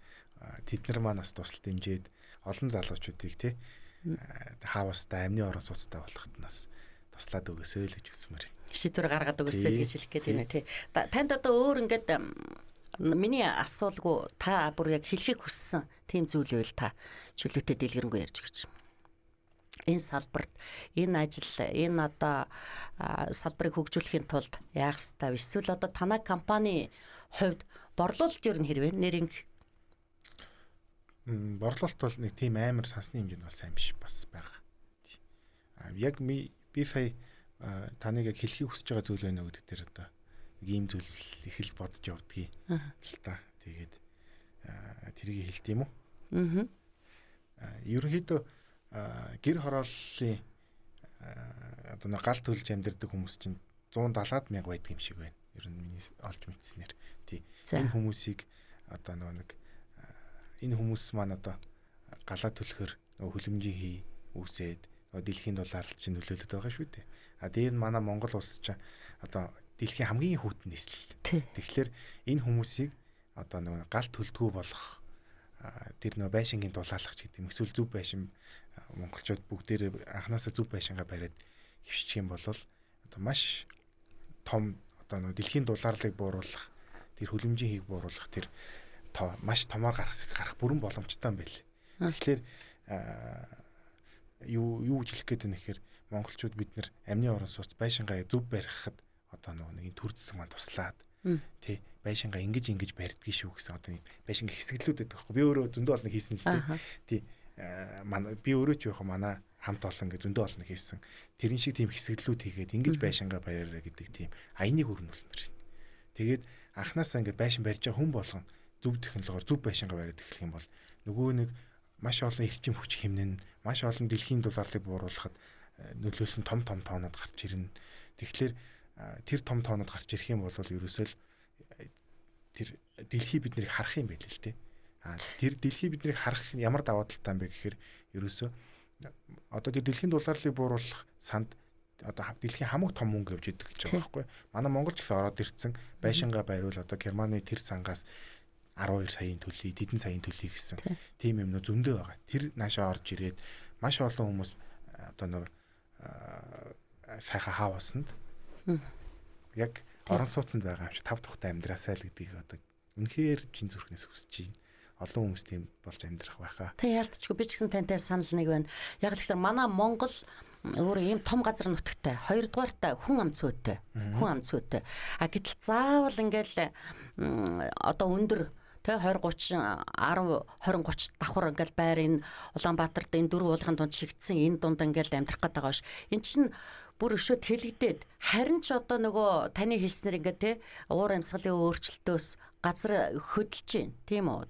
тэд нар маань бас тусалт дэмжиж олон залуучуудыг тий хаавстай амны орон сууцтай болоход нас туслаад өгөөсэй л гэж хүсмээр. Шийдвэр гаргаад өгөөсэй гэж хэлэх гээд байна тий. Танд одоо өөр ингээд миний асуулгүй та бүр яг хэлхийг хүссэн тийм зүйл байл та чөлөөтэй дэлгэрэнгүй ярьж өгч. Энэ салбарт энэ ажил энэ одоо салбарыг хөгжүүлэхийн тулд яах ёстой вэ? Эсвэл одоо танай компани хувьд борлуулалт ер нь хэрвээ нэринг борлуулалт бол нэг тийм амар сансны хэмжээнд бол сайн биш бас байгаа. Яг би сая таныг яг хэлхийг хүсэж байгаа зүйл байна уу гэдэг дээр одоо нэг ийм зүйл их л бодож явдгийг л та. Тэгээд тэрийг хэлт юм уу? Ерөнхийдөө гэр хорооллын одоо нэг гал төлж амьдардаг хүмүүс чинь 170-аад мянга байдаг юм шиг байна. Ер нь миний олж мэдснээр. Тий. Энэ хүмүүсийг одоо нэг энэ хүмүүс маань одоо галаа төлөхөр нөгөө хүлэмжийн хий үүсээд нөгөө дэлхийн дулаарлал чинь нөлөөлөд байгаа шүү дээ. Дээр нь манай Монгол улс чинь одоо дэлхийн хамгийн хүүтэн нийслэл. Тэгэхээр энэ хүмүүсийг одоо нөгөө гал төлдгүү болгох тэр нөгөө байшингийн дулаалгах гэдэг юм. Эсвэл зөв байшин монголчууд бүгдээрээ анханасаа зөв байшингаа бариад хөвчих юм бол одоо маш том одоо нөгөө дэлхийн дулаарлыг бууруулах, тэр хүлэмжийн хийг бууруулах тэр маш томоор гарах бүрэн боломжтой юм байл. Тэгэхээр юу хэлэх гээд байна гэхээр монголчууд бид нэр амны орон сууц байшингаа зөв барихад одоо нөгөө нэг төр зэсэг маань туслаад тий байшингаа ингэж барьдгийг шүү гэсэн одоо байшингийн хэсэглүүд байдаг байхгүй би өөрөө зөндөө олон хийсэн л тий манай би өөрөө ч яах манай хамт олон гэж зөндөө олон хийсэн тэрэн шиг тийм хэсэглүүд хийгээд ингэж байшингаа бариараа гэдэг тийм аяныг өрнүүлмээр байна. Тэгээд анханасаа ингэ байшин барьж байгаа хүн болгон зөв технологиор зөв байшингаа бариад эхлэх юм бол нөгөө нэг маш олон эрчим хүч хэмнэн маш олон дэлхийн дулаарлыг бууруулахад нөлөөлсөн том тоонууд гарч ирнэ. Тэгэхээр тэр том тоонууд гарч ирэх юм бол ерөөсөө л тэр дэлхий биднийг харах юм байл л те. Тэр дэлхий биднийг харах ямар даваа талтай юм бэ гэхээр ерөөсөө одоо тэр дэлхийн дулаарлыг бууруулах санд одоо дэлхийн хамаг том мөнгө явж идэг гэж байгаа байхгүй. Манай Монгол ч гэсэн ороод ирсэн байшингаа байруул одоо Германы тэр сангаас 12 саяын төлөй, тэдэн саяын төлөй гэсэн тийм юмнууд зөндөө байгаа. Тэр наашаа орж ирээд маш олон хүмүүс одоо нэг сайхан хаавсанд яг орон сууцнд байгаа юм чи тав тухтай амьдраасай л гэдгийг одоо үнэхээр чин зүрхнээс хүсэж байна. Олон хүмүүс тийм болж амьдрах байхаа. Тэ яалтчгүй би ч гэсэн тантай санал нэг байна. Яг л ихтэй манай Монгол өөрөө ийм том газар нутагтай. Хоёрдугаартай хүн ам цөөтэй. Гэтэл заавал ингээл одоо өндөр тэ 20 30 10 20 30 давхар ингээл байр энэ Улаанбаатарт энэ дөрвөн уулгын дунд шигдсэн энэ дунд ингээл амьдрах гэдэг байгаа ш. Энд чинь бүр өшөө тэлэгдээд харин ч одоо нөгөө таны хэлснээр ингээд те уур амьсгалын өөрчлөлтөөс газар хөдөлж байна тийм үү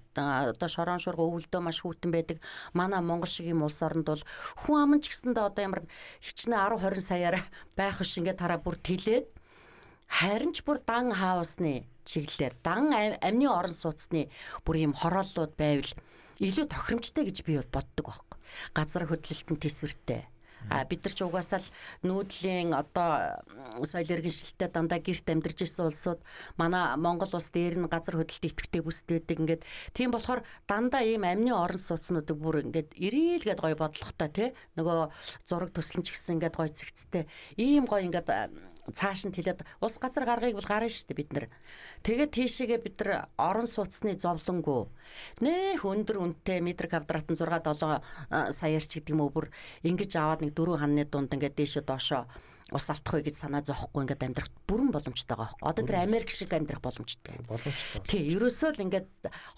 одоо шорон шурга өвөлдөө маш хүүтэн байдаг манай Монгол шиг юм улс оронд бол хүн ам ч гэсэндээ одоо ямар хичнээн 10 20 саяар байх ш ингээд тараа бүр тэлээд харин ч бүр дан хаусны чиглэлээр дан амны орон сууцны бүр юм хорооллууд байвал илүү тохиромжтой гэж би боддог байхгүй газар хөдлөлтөнд төсвөртэй бид нар ч угаасаа л нүүдлийн одоо соёл иргэншилтэд дандаа гэрт амьдарч ирсэн улсууд манай Монгол улс дээр нь газар хөдлөлт идэвхтэй бүстэй байдаг ингээд тийм болохоор дандаа ийм амны орон сууцнуудыг бүр ингээд ирээлгээд гоё бодлоготой тий нөгөө зураг төслөн ч гэсэн ингээд гоё цэгцтэй ийм гоё ингээд цааш нь тэлээд ус газар гаргыг бол гарна шүү дээ бид нар. Тэгээд тийшээгээ бид нар орон сууцны зовлонгөө нэх өндөр үнэтэй метр квадрат нь 6 7 саяарч гэдэг юм уу бүр ингэж аваад нэг 4 ханны дунд ингээд дээшээ доошоо ус алдахгүй гэж санаа зовхгүй ингээд амьдрах бүрэн боломжтой байгаа байхгүй. Одоо тэр Америк шиг амьдрах боломжтой. Тий, ерөөсөө л ингээд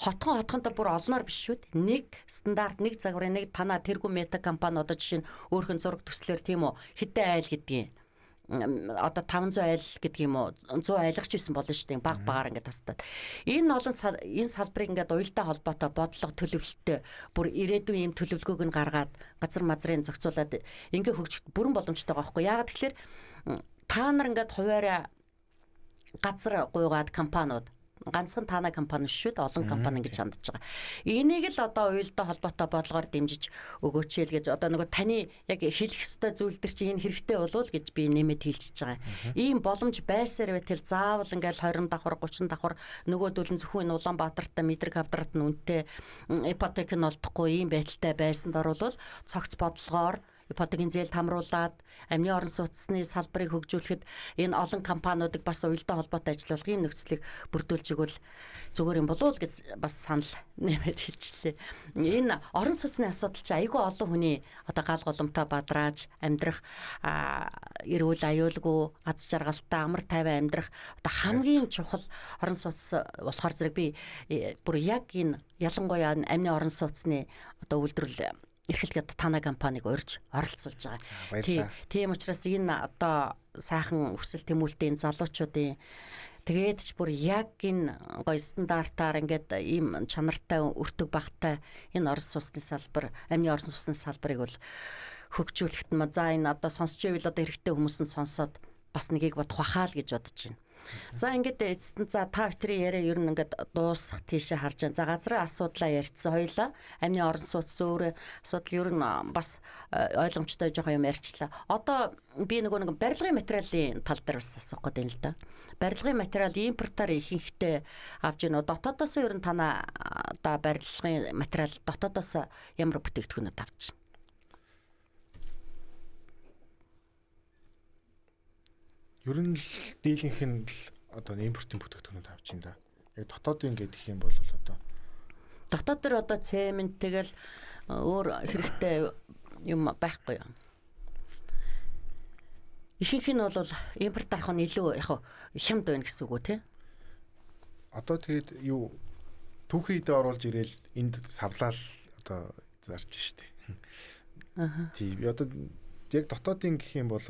хотхонтой бүр олноор биш шүү дээ. Нэг стандарт, нэг загварын, нэг танаа тэргүү мета компани одоо жишээ нь өөрхөн зураг төслөөр тийм үү хэдэн айл гэдгийг одоо 500 айл гэдэг юм уу 100 айлгч байсан болно шүү дээ баг багаар ингээд тастаад энэ олон энэ салбарыг ингээд уялдаа холбоотой бодлого төлөвлөлтөй бүр ирээдүйн юм төлөвлөгөөг нь гаргаад газар мазрын зохицуулаад ингээд хөгжих бүрэн боломжтой байгаа байхгүй яагаад тэгэхээр та нар ингээд хуваараа газар гуйгаад компаниуд ганцхан таана компани шүү дээ олон компани ингэж хандж байгаа. Энийг л одоо уялдаа холбоотой бодлогоор дэмжиж өгөөч л гэж одоо нөгөө таны яг хэлэх ёстой зүйл төр чинь энэ хэрэгтэй болов гэж би нэмэт хэлчихэж байгаа. Ийм боломж байсаар байтал заавал ингээл 20 давхар 30 давхар нөгөөдөл нь зөвхөн Улаанбаатарт метр квадрат нь үнэтэй ипотек нь олдохгүй ийм байдалтай байсанд орвол цогц бодлогоор ипотекийн зээл тамруулаад амны орон сууцны салбарыг хөгжүүлэхэд энэ олон компаниудыг бас уялдаа холбоотой ажиллуулгын нөхцөлийг бүрдүүлж игэл зүгээр юм болов уу гэж бас санал нэмээд хэлчихлээ. Энэ орон сууцны асуудал чинь айгүй олон хүний одоо гал голомтой бадрааж амьдрах эрүүл аюулгүй аз жаргалтай амар тайван амьдрах одоо хамгийн чухал орон сууц болохоор зэрэг би бүр яг энэ ялангуяа амны орон сууцны одоо үйлдвэрлэл эрхлэлгээд танаа компаниг урьж оролцуулж байгаа. Тийм учраас энэ одоо сайхан өрсөл тэмүүлтэй энэ залуучуудын тэгээд ч бүр яг энэ гоё стандартаар ингээд ийм чанартай өртөг багтай энэ орон сууцны салбар, амны орон сууцны салбарыг бол хөгжүүлэхэд ма за энэ одоо сонсч ивэл одоо хэрэгтэй хүмүүс нь сонсоод бас нэгийг бодох бахаа л гэж бодож байна. За ингээд эцэст за та бүхний яриа ер нь ингээд дуусах тийшээ харж байна. За газрын асуудлаа ярьцсан хоёлаа. Амны орон сууц зөөр асуудал ер нь бас ойлгомжтой жоохон юм ярьчлаа. Одоо би нэг барилгын материалын тал дээр бас асуух гээд байна л да. Барилгын материал импортоор ихэнхдээ авч гинөө. Дотоодоос ер нь танаа одоо барилгын материал дотоодоос ямар бүтээгдэхүүнүүд авч байна? Ер нь л дийлэнх нь л одоо импортын бүтээгдэхүүнүүд авч ин да. Яг дотоодын гэдэг юм бол одоо дотоод дээр одоо цемент тэгэл өөр хэрэгтэй юм байхгүй юу? Ихэнх нь бол импорт арах нь илүү яг хямд байна гэсэн үг үү те? Одоо тэгээд юу түүхийдээ оруулж ирээл энд савлаал одоо зарж штэ. Тийм одоо яг дотоодын гэх юм бол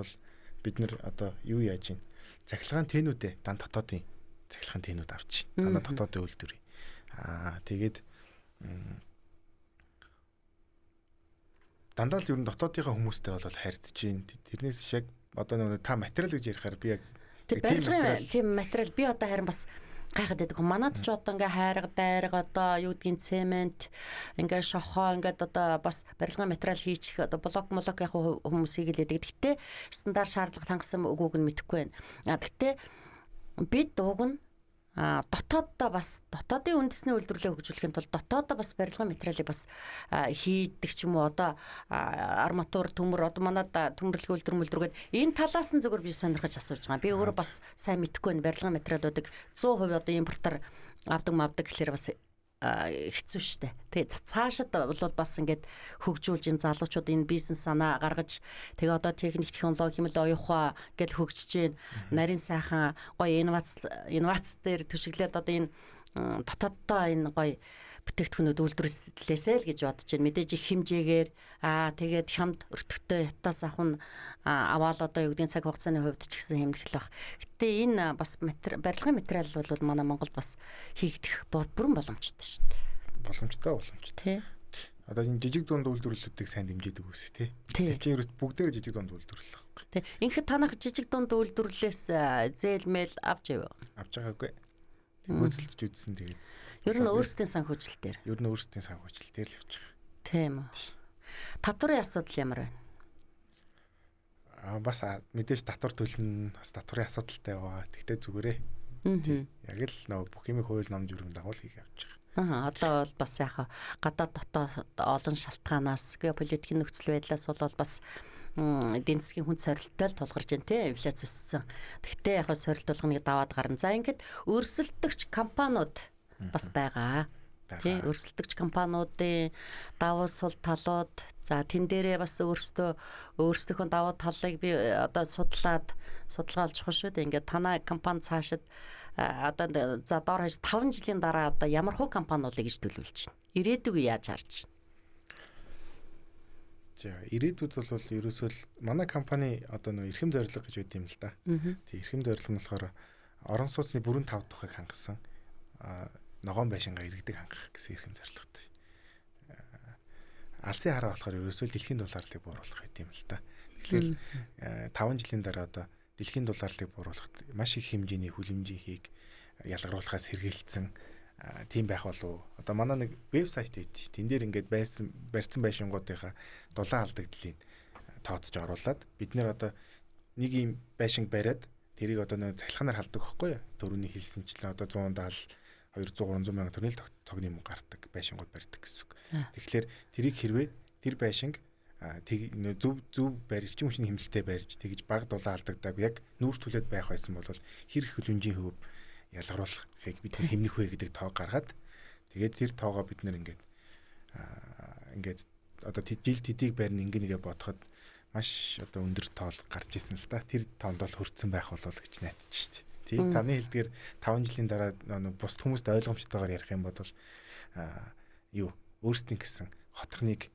бид нэр одоо юу яаж ийн цахилгаан тэнүүдээ дан дотоодын цахилгаан тэнүүд авч дандаа дотоодын үйлдвэрийг тэгээд дандаа л ер нь дотоодынхаа хүмүүстэй бол харьцаж ийн тэрнээс яг одоо нэг та материал гэж ярихаар би яг тийм материал би одоо харин бас гайхаад байдаг. Манад ч одоо ингээ хайрга дайрга одоо юу гэдгийг цемент ингээ шохоо ингээд одоо бас барилгын материал хийчих одоо блок яг хүмүүс хийгээд. Гэхдээ стандарт шаардлага хангасан үгүйг нь мэдэхгүй байна. Гэхдээ бид дууг нь дотооддоо бас дотоодын үндэсний үйлдвэрлэлийг хөгжүүлэхийн тулд дотооддоо бас барилгын материалыг бас хийдэг ч юм уу одоо арматур төмөр одоо манад төмөрлөгийн үйлдвэрлэлгээд энэ талаас нь зөвхөн би сонирхож асууж байгаа. Би өөрөө бас сайн мэдэхгүй байна. Барилгын материалуудыг 100% одоо импортоор авдаг гэхээр бас хэцүү шттэ. Тэгээ цаашид бол бас ингээд хөгжүүлж ин залуучууд энэ бизнес санаа гаргаж тэгээ одоо техник технологи хэмэл оюуха гэж хөгжиж гин нарийн сайхан гоё инновац дээр төшөглөөд одоо энэ дотооддоо энэ гоё бүтээгдэхүүнүүд үйлдвэрлэлээсэй л гэж бодож байна. Мэдээж их хэмжээгээр тэгээд хямд өртөгтэй ятаас авах нь аваад одоо юу гэдгийг цаг хугацааны хувьд ч гэсэн хэмнэх л баг. Гэтэ энэ бас барилгын материал бол манай Монголд бас хийгдэх бүрэн боломжтой шүү дээ. Боломжтой. Тий. Одоо энэ жижиг дунд үйлдвэрлэлүүдийг сайн дэмжиж өгөөс тий. Тэр чинь бүгдээр жижиг дунд үйлдвэрлэл байхгүй. Тий. Ингээд танах жижиг дунд үйлдвэрлэлээс зээлмэл авч яв. Авч байгаагүй. Хөөцөлдөж үзсэн тэгээд. Ер нь өөрсдийн санхүүжилт дээр. Ер нь өөрсдийн санхүүжилт дээр л явж байгаа. Тийм үү. Татварын асуудал ямар байна? Бас мэдээж татвар төлнө, бас татварын асуудалтай байгаа. Тэгтээ зүгээрээ. Яг л нөө бүх юм хууль ном журам дагуул хийх явж байгаа. Одоо бол бас яхаа гадаад дотоод олон шалтгаанаас геополитикийн нөхцөл байдлаас бол бас эдийн засгийн хүнд сорилттой л тулгарч байна те инфляц өссөн. Тэгтээ яг сорилт болгоныг даваад гарна. За ингээд өрсөлдөгч компаниуд бас байгаа. Тий, өрсөлдөгч компаниудын давуу сул талууд за тэн дээрээ бас өөрсдийнхөө давуу талыг би одоо судалгаалж байгаа шүү дээ. Ингээд танай компани цаашид одоо за доор хаяж 5 жилийн дараа одоо ямар хөө компаниулыг гэж төлөвлөж байна. Ирээдүг яаж харж байна? За ирээдүйд бол ерөөсөө л манай компани одоо нөө эрхэм зорилго гэж байд юм л да. Тий, эрхэм зорилго нь болохоор орон сууцны бүрэн 5 тухайг хангасан ногоон байшингаа иргэдэг хангах гэсэн эрхэм зорилготой. Алсын хараа болохоор ерөөсөө дэлхийн дулаарлыг бууруулах байт юм л та. Тэгэхээр 5 жилийн дараа одоо дэлхийн дулаарлыг бууруулахад маш их хэмжээний хүлэмжийг ялгаруулахаас сэргийлсэн тийм байх болов. Одоо манай нэг вебсайт эт тэн дээр ингээд барьсан байшингуудынхаа дулаан алдагдлыг тооцож оруулаад бид нэр одоо нэг юм байшинг бариад тэрийг одоо нэг цахилгаанаар халдаг байхгүй юу? Төрөний хэлсэнчлэн одоо 170 200 300 мянган төгрөгийн цогны мөнгө гардаг байшингууд барьдаг гэсэн үг. Тэгэхээр тэрийг хэрвээ тэр байшинг зөв баригчин хүчний хэмнэлтэд барьж тэгж баг дулаан алдагдаг яг нүүрс түлээд байх байсан бол хэр их хөлөмжийн хөв ялгаруулахыг бид хэмнэх вэ гэдэг тоог гаргаад тэгээд тэр тоогоо бид нэр ингээд одоо жил тэдийг барьна ингэнийгээ бодоход маш одоо өндөр тоол гарч исэн л да. Тэр тоонд бол хүрсэн байх болов гэж найдаж штеп. Тий таны хэлдгээр 5 жилийн дараа бус хүмүүст ойлгомжтойгоор ярих юм бол юу өөрсдийн гэсэн хотхныг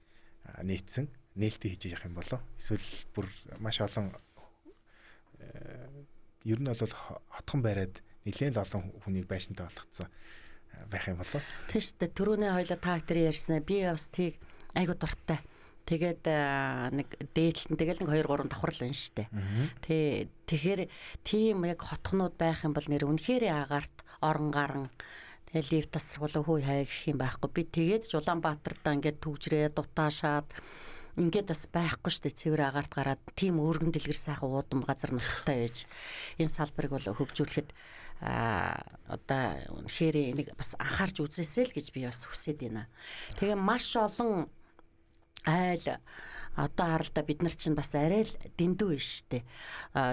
нээсэн нээлттэй хийж явах юм болоо эсвэл бүр маш олон ер нь бол хотхон бариад нэлээд олон хүнийг байшинтай болгоцсон байх юм болоо. Тийм шүү дээ. Түрүүний хоёлоо та хоёр ярьсан. Би бас тийг айгу дуртай. Тэгээд нэг дээдлэн тэгэл нэг 2 3 давхар л байна шүү дээ. Тэгэхээр тийм яг хотхнууд байх юм бол нэр үнэхээр агаарт орон гарan тэгээ лифт тасрахлаа хүй хай гэх юм байхгүй. Би тэгээд Улаанбаатартаа ингээд түгжрээ дутаашаад ингээд бас байхгүй шүү дээ. Цэвэр агаарт гараад тийм өргөн дэлгэр сайхан уудам газар нутагтай байж энэ салбарыг бол хөгжүүлэхэд одоо үнэхээр энийг бас анхаарч үзээсэй л гэж би бас хүсэж байна. Тэгээ маш олон айл одоо харалта бид нар чинь бас арай л дэндүү биш штэ.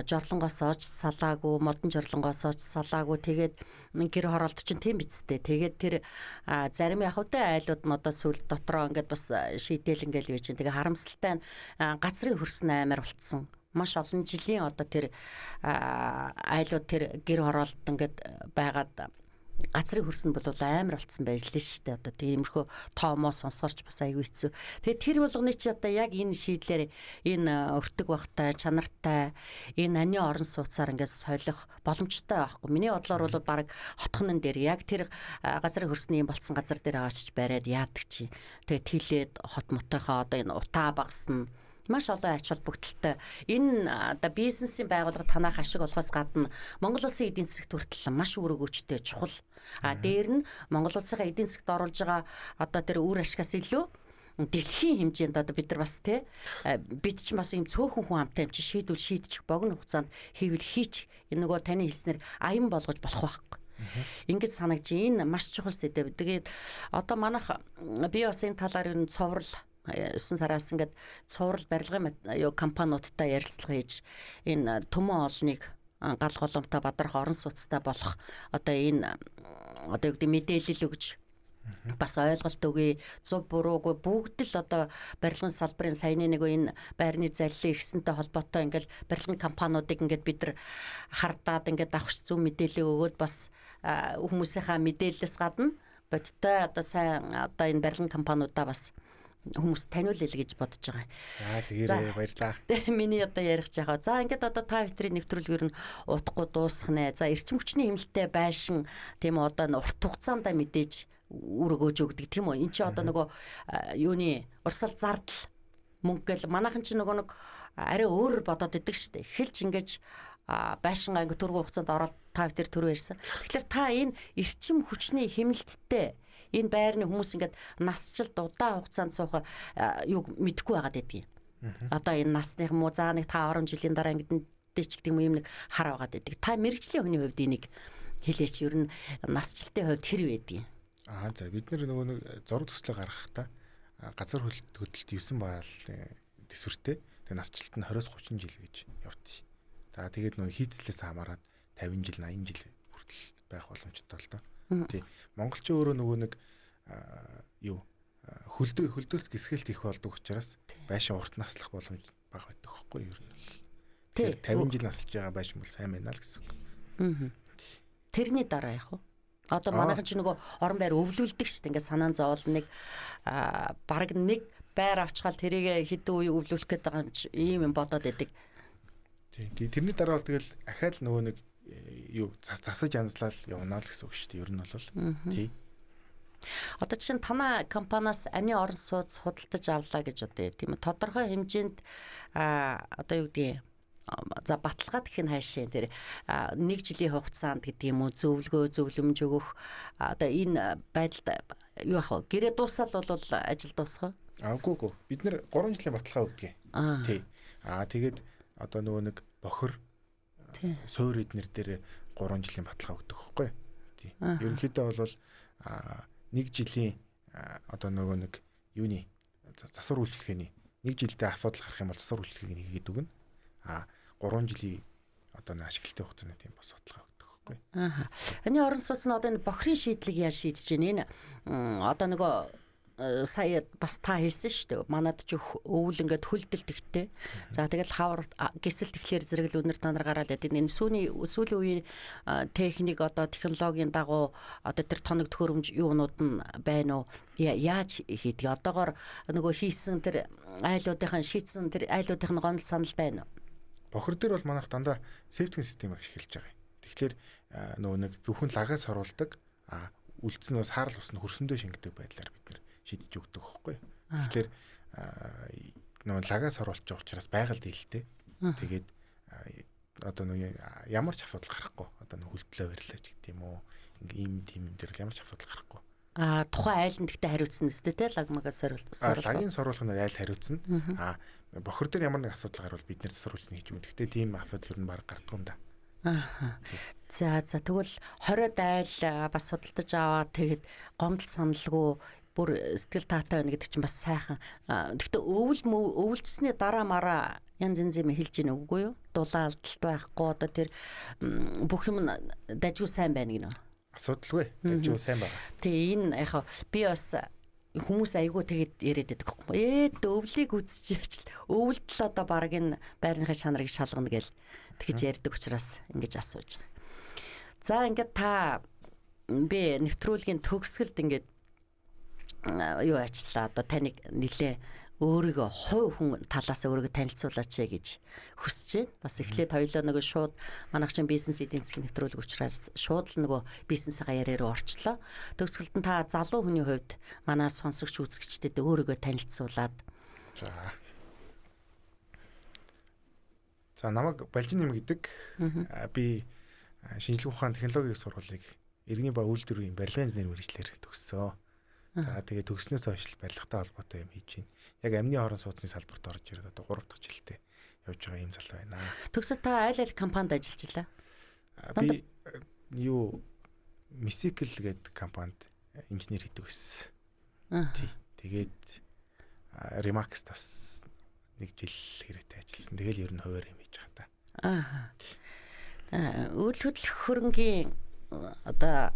Жорлонгоос оож салаагүй, модон жорлонгоос оож салаагүй. Тэгээд гэр хороолт чинь тийм биз дээ. Тэгээд тэр зарим явахтай айлууд нь одоо сүл дотроо ингээд бас шийдэл ингээл байж байна. Тэгээ харамсалтай нь газрын хөрсөн амар болцсон. Маш олон жилийн одоо тэр айлууд тэр гэр хороолт ингээд байгаад газрын хөрсөн бол амар болцсон байж лээ шүү дээ. Одоо тиймэрхүү тоомоо сонсоорч бас аягүй хэцүү. Тэгээд тэр болгоны чи одоо яг энэ шийдлэр энэ өртөг багтай, чанартай энэ амны орон сууцаар ингээд солих боломжтой байхгүй. Миний бодлоор бол баг хотхонон дээр яг тэр газрын хөрсний юм болцсон газар дээр аваачиж бариад яадаг чи. Тэгээд тэлээд хот мотойхоо одоо энэ утаа багасна. Маш олон ач холбогдолтой. Энэ одоо бизнесийн байгууллага танах ашиг болохоос гадна Монгол улсын эдийн засагт хүртэл маш үр өгөөжтэй чухал. Дээр нь Монгол улсынхаа эдийн засагт оруулж байгаа одоо тэр үр ашигаас илүү дэлхийн хэмжээнд одоо бид нар бас бид ч бас юм цөөхөн хүн амтай юм чи шийдвэл шийдчих богино хугацаанд хийвэл хийч энэ нөгөө таны хэлснээр аян болгож болох байхгүй. Ингэж санагч энэ маш чухал зүйл. Тэгээд одоо манайх би бас энэ талаар нь цоврал 9 сараас ингээд цуврал барилгын компаниудтай ярилцлага хийж энэ төмөн олныг гал голомтой бадрах орон сууцтай болох одоо энэ одоо юу гэдэг мэдээлэл өгж бас ойлголт өгье. Зув буруугүй бүгд л одоо барилгын салбарын саяны нэг энэ байрны залилын ихсэнтэй холбоотой ингээд барилгын компаниудыг ингээд бид нар хардаад ингээд авахч зөв мэдээлэл өгөөд бас хүмүүсийнхаа мэдээлэлээс гадна бодтой одоо сайн одоо энэ барилгын компаниудаа бас хүмүүс таниулъя гэж бодож байгаа. За баярлалаа. Миний одоо ярих жаахаа. За ингээд одоо та бүхний нэвтрүүлгээр нь утгагүй дуусах нэ. За эрчим хүчний хэмнэлттэй байшин тийм үү одоо урт хугацаанд мэдээж үр өгөөж өгдөг тийм үү. Энд чи одоо нөгөө юуны урсгал зардал мөнгө гэл манайхан чи нөгөө нэг арай өөр бодоод идэг штэ. Эхэлж ингэж байшин анги төргөө хугацаанд ороод та бүхний төрөө ярьсан. Тэгэхээр та энэ эрчим хүчний хэмнэлттэй энэ байрны хүмүүс ингээд насжилт удаан хугацаанд суух юг мэдгүй байгаад байдгийг. Одоо энэ насных муу заа нэг 5 10 жилийн дараа ингээд дэч гэдэг юм нэг хар байгаад байдаг. Та мэрэгжлийн хүний хувьд энийг хэлээч ер нь насжилтын хувьд хэр байдгийг. За бид нөгөө нэг зураг төслөө гаргахтаа газар хөдлөлт 9 баал төсвөртэй. Тэгээ насжилт нь 20-30 жил гэж явдیں۔ За тэгээд нөгөө хийцлээс хамаарат 50 жил 80 жил хүртэл байх боломжтой л доо. Тийм. Монголчин өөрөө нөгөө нэг хөлдөөлт гисгэлт их болдог учраас байшин урт наслах боломж бага байдаг байхгүй юу? Ер нь бол. Тэр 50 жил наслж байгаа байшин бол сайн байна л гэсэн үг. Тэрний дараа яг уу. Одоо манайхан ч нөгөө орон байр өвлүүлдэг шүү дээ. Ингээд санаан зовол нэг бараг нэг байр авчгаал тэрийг хэдэн үе өвлүүлэх гээд байгаа юм бодоод байдаг. Тийм. Тэрний дараа бол тэгэл ахаал нөгөө нэг засаж янзлал явна л гэсэн үг шүү дээ. Ер нь бол тий. Одоо чинь танай компаниас амны орон сууц худалдаж авлаа гэж одоо тийм үү. Тодорхой хэмжээнд одоо юу гэдэг за баталгаа гэх нь хайшаа тэр 1 жилийн хугацаанд гэдэг юм уу зөвлөмж өгөх одоо энэ байдалд юу ах вэ? Гэрээ дуусаад бол ажил дуусах уу? Үгүй. Бид нэр 3 жилийн баталгаа өгдөг. Тий. Тэгээд одоо нөгөө нэг бохор суур эднэр дээр 3 жилийн баталгаа өгдөг байхгүй. Тий. Ерөнхийдөө бол 1 жилийн одоо нөгөө нэг юуны засвар үйлчлэгээний 1 жилдээ асуудал гарах юм бол засвар үйлчлэгийг хийгээд өгнө. 3 жилийн одоо нэг ашиглалтын хугацааны тийм бас судалгаа өгдөг байхгүй. Амны орон сууц нь одоо энэ бохрын шийдлийг яаж шийдэж байна? Энэ одоо нөгөө сая бас та хэлсэн шүү дээ. Манад ч өвөл ингээд хөлдөлт ихтэй. За тэгэл хавар гисэлт ихлээр зэрэг л үнэр танаар гараад байдаг. Энэ сүүлийн үеийн техник одоо технологийн дагуу одоо тэр тоног төхөөрөмж юунууд нь байна уу? Яаж хийдэг? Одоогоор нөгөө хийсэн тэр айлуудынхаа шийдсэн тэр айлуудын гонол санал байна уу? Бохор дээр бол манайх дандаа септинг систем ашиглаж байгаа. Тэгэхээр нөгөө нэг зөвхөн лагаас оруулдаг үлдсэн бас харал усны хөрсөндөө шингэдэг байдлаар бид нэр шийдэж өгдөг байхгүй. Тэгэхээр нөгөө лагаас оруулж байгаа учраас байгаль дийлтэй. Тэгээд одоо нөгөө ямар ч асуудал гарахгүй. Одоо нөгөө хөлтлөө барилаач гэдэг юм уу. Ийм тийм юм дээр ямар ч асуудал гарахгүй. Тухайн айланд гэхдээ хариуцсан үстэй те лагмагаас соруулах. Лагийн соруулгын айл хариуцсан. Бохор дээр ямар нэг асуудал гарвал бид нэр засваргч хийж өгнө. Гэхдээ тийм асуудал ер нь баг гардаг юм да. За тэгвэл 20 айл бас судалдаж аваад тэгээд гомдол саналгүй бүр сэтгэл таатай байна гэдэг чинь бас сайхан. Гэхдээ өвөлжсөний дараа мараа янз юм хэлж ийн үгүй юу? Дулаалдалт байхгүй одоо тэр бүх юм дажгүй сайн байна гинэ. Асуудалгүй. Дажгүй сайн байна. Тэгээ энэ яг би бас хүмүүс айгүй тэгээд яриад байдаг байхгүй. Өвлийг үзчихэж өвөлдөл одоо баг энэ байрныхаа чанарыг шалгана гэл тэгж ярьдаг учраас ингэж асууж. За ингээд та би нэвтрүүлгийн төгсгөлд ингээд юу ажиллаа одоо таныг нилээ өөрийгөө хувь хүн талаас өөрийгөө танилцуулаач гэж хүсэж байна. Бас эхлээд хоёлоо нөгөө шууд манайх чинь бизнес эдийн засгийн нэвтрүүлэг учраас шууд л нөгөө бизнесээ яриа руу орчлоо. Төгсгөлд нь та залуу хүний хувьд манай сонсогч үзэгчдэд өөрийгөө танилцуулаад. За намайг Балжин нэм гэдэг. Би шинжлэх ухаан технологийн сургуулийг иргэний ба үйлдвэрийн барилгын инженер мэргэжлэр төгссөн. За тэгээд төгснөөс хойш барилгатай холбоотой юм хийж байна. Яг амны орон сууцны салбарт орж ирээд одоо 3 дахь жилдээ явж байгаа юм залуу байна. Төгсөд та аль компанид ажиллажлаа? Би Мисикл гэдэг компанид инженер хийдэг байсан. Тий. Тэгээд Remax бас 1 жил хэрэгтэй ажилласан. Тэгэл ер нь хуваар юм хийж байгаа та. Үйл хөдлөх хөрөнгийн одоо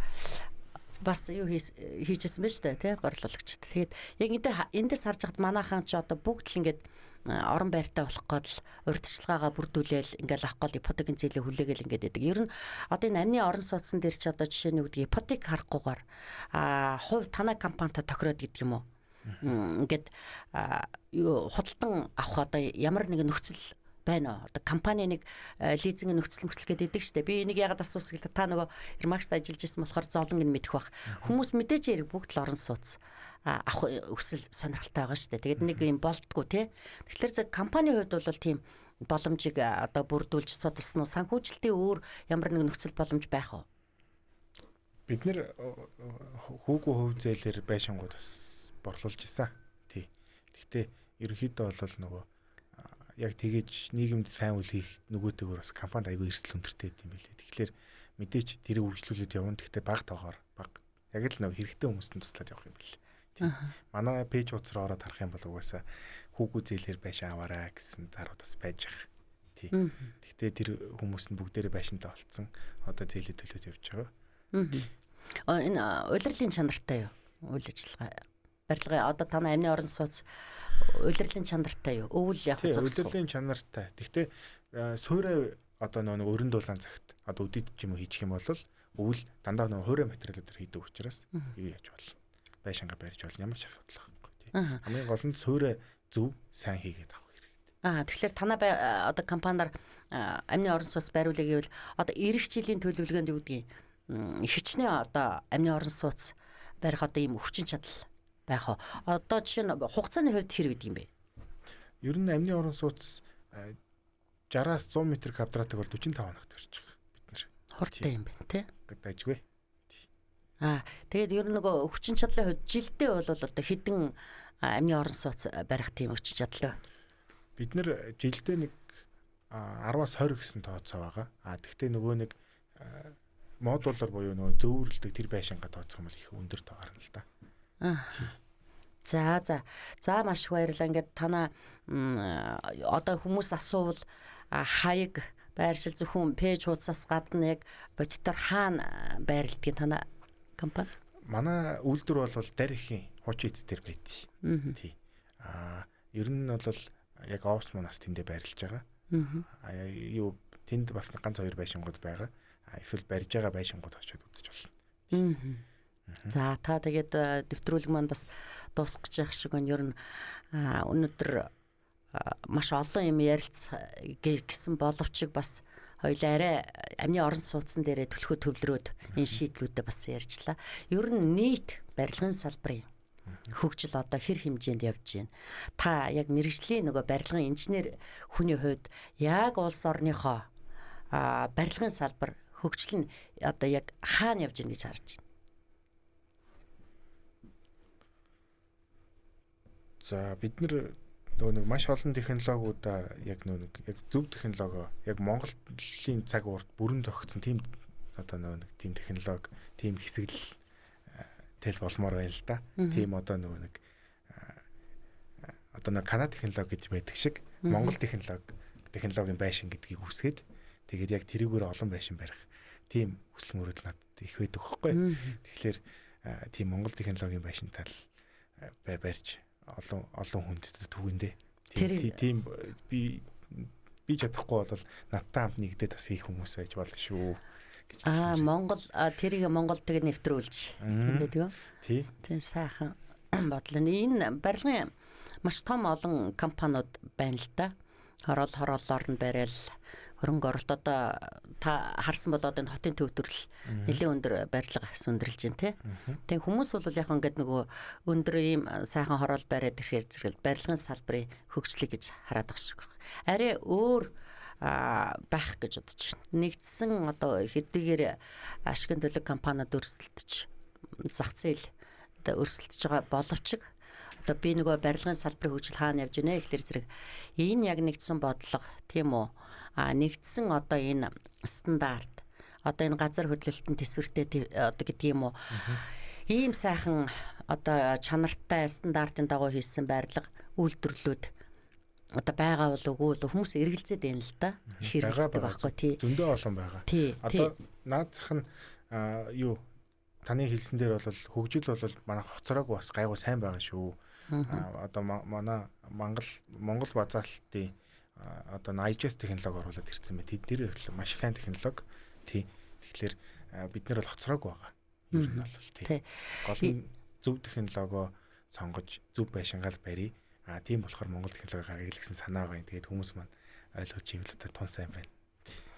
бас юу хийжсэн байж таа тий борлуулагчд. Тэгээд яг эндээс харж хад манайхан ч одоо бүгд л ингээд орон байртай болох гээд л урьдчилгаагаа бүрдүүлээл ингээд авах гол ипотекийн зээлээ хүлээгээл ингээд байдаг. Ер нь одоо энэ амны орон сууцсан дээр ч одоо жишээ нь үүдгийг ипотек харахгүйгээр хувь танай компанитай тохироод гэдэг юм уу? Ингээд юу худалдан авах одоо ямар нэгэн нөхцөл байна. Одоо компани нэг лизингийн нөхцөл гэдэг идэг штэ. Би энийг ягаад асуусан гэвэл та нөгөө Remax-д ажиллаж исэн болохоор зовлон гин мэдэх бах. Хүмүүс мэдээж хэрэг бүгд л орон сууц авах өсөл сонирхолтой байгаа штэ. Тэгээд нэг юм болтгоо тий. Тэгэхээр компани хувьд бол тийм боломжийг одоо бүрдүүлж судалсан уу? Санхүүжилтийн өөр ямар нэг нөхцөл боломж байх уу? Бид нэр хүүгүү хөв зээлэр байшингууд бас борлуулж исэн. Тий. Гэхдээ ерөнхийдөө бол нөгөө яг тэгэж нийгэмд сайн үйл хийх нөгөөтэйгөр бас компанид аягүй эрсдэл өндөртэй юм билээ. Тэгэхээр мэдээч тэрийг үргэлжлүүлээд явна. Гэхдээ баг тоогоор яг л нэг хэрэгтэй хүмүүст нь туслаад явах юм билээ. Тийм. Манай пэйж утас руу ороод харах юм бол угаасаа хүүгүү зээлэр байшин аваарай гэсэн зарууд бас байж байгаа. Тийм. Гэхдээ тэр хүмүүс нь бүгдээрээ байшинтай олцсон. Одоо зээлээ төлөөд явж байгаа. Энэ улирлын чанартай юу? Үйл ажиллагаа барилгын одоо танай амны орон сууц улирлын чанартай юу? Өвөл яг зөвхөн улирлын чанартай. Гэхдээ суурай одоо нэг өрн дулаан цагт одоо үдийд ч юм уу хийчих юм бол өвөл дандаа нэг хуурай материалуудаар хийдэг учраас юу яаж болно? Байшингаа барьж болно. Ямар ч асуудал байхгүй тийм. Хамгийн гол нь суурай зөв сайн хийгээд авах хэрэгтэй. Тэгэхээр танай одоо компаниар амны орон сууц байруулъя гэвэл одоо эх жилийн төлөвлөгөөнд юу гэдгийг хичнээн одоо амны орон сууц барих одоо ийм өвчин чадал байх уу? Одоо жишээ нь хугацааны хувьд хэр гэдэг юм бэ? Ер нь амны орон сууц 60-аас 100 м квадратыг бол 45 хоногт барьж байгаа бид нэр. Хортой юм байна тий. Дайжгүй. Тэгээд ер нь нөгөө өвчин чадлын хувьд жилдээ бол одоо хэдэн амны орон сууц барих тийм өвчин чадлаа? Бид нэр жилдээ нэг 10-аас 20 гэсэн тооцоо байгаа. Тэгвэл нөгөө нэг модулаар буюу нөгөө зөөвөрлөдөг тэр байшингаа тооцох юм бол их өндөр тоо гарна л да. За маш их баярлалаа. Ингээд танаа одоо хүмүүс асуувал хаяг байршил зөвхөн пэйж хуудасаас гадна яг бодитоор хаана байрлалдгийг танаа компани? Манай үйлдвэр бол Дарихийн хуучин эц дээр байдгийг. Тий. Ер нь бол яг офс манаас тэндээ байрлаж байгаа. Юу тэнд бас ганц 2 байшингууд байгаа. Эсвэл барьж байгаа байшингууд очиод үзэж болно. За та тэгээд дэвтрүүлэг маань бас дуусах гэж байх шиг байна. Ер нь өнөөдөр маш олон юм гэсэн боловч бас хоёлаа арай амны орон сууцсан дээрээ төлөхөө төвлөрөөд энэ шийдлүүдэд бас ярьчлаа. Ер нь нийт барилгын салбарын хөгжил одоо хэр хэмжээнд явж байна. Та яг мэрэгжлийн нөгөө барилгын инженер хүний хувьд яг улс орныхоо барилгын салбар хөгжил нь одоо яг хаана явж байна гэж харж байна. За бид нэг маш олон технологиудаа яг яг зөв технологи яг Монголын цаг уурт бүрэн зохицсон тийм одоо нэг тийм технологи, тийм хэсэгл тэл болмоор байна л да. Тийм одоо нэг Канада технологи гэж байдаг шиг Монгол технологийн байшин гэдгийг үсгээд тэгээд яг тэрүүгээр олон байшин барих тийм хүсэл мөрөөдөл надад их байдаг хөхгүй. Тэгэхээр тийм Монгол технологийн байшин тал барьж олон хүнд түгэндээ тийм би чадахгүй бол надтай хамт нэгдээд бас их хүмүүс байж болно шүү гэж. Монгол тэрийг Монгол тэгээ нэвтрүүлж тийм байдаг үү? Тийм сайхан бодлоо. Энэ барилгын маш том олон компаниуд байна л да. Хороолоор нь барайл хөрөнгө оруулалт одоо та харсан бол одоо энэ хотын төвдөрл нэлээд өндөр барилга сүндэрлж байна тий. Тэг хүмүүс бол яг ингээд нөгөө өндөр ийм сайхан хороол бариад ирэхээр зэрэг барилгын салбарын хөгжлийг гэж хараад байгаа шиг байна. Арай өөр байх гэж бодож байна. Нэгдсэн одоо хэдийгээр ашигын төлөв компаниуд өрсөлдөж зах зээл одоо өрсөлдөж байгаа боловч одоо би нөгөө барилгын салбарын хөгжил хаана явж байна гэхэлэр зэрэг энэ яг нэгдсэн бодлого тийм үү? Нэгдсэн одоо энэ стандарт одоо энэ газар хөдлөлтөнд төсвөртэй одоо гэдэг юм уу? Ийм сайхан одоо чанартай стандартын дагуу хийсэн барилга үйлдвэрлэлүүд одоо байгаа бол үгүй л хүмүүс эргэлзээд байна л да. Хэрэгэлдэг байхгүй тий. Зөндөө олон байгаа. Одоо наад зах нь юу таны хэлсэн дээр бол хөгжил бол манай хоцроог бас гайгүй сайн байгаа шүү. Одоо манай Монгол базаалтын одоо IGS технологи оруулаад ирсэн байна. Тэд нэр маш сайн технологи. Тий. Тэгэхээр бид нар бол хоцроог байгаа. Ер нь бол тий. Гол нь зөв технологио сонгож зөв байшингаал барья. Тийм болохоор Монгол технологи гаргая гэсэн санаа байна. Тэгээд хүмүүс маань ойлгож ивэл одоо тун сайн байна.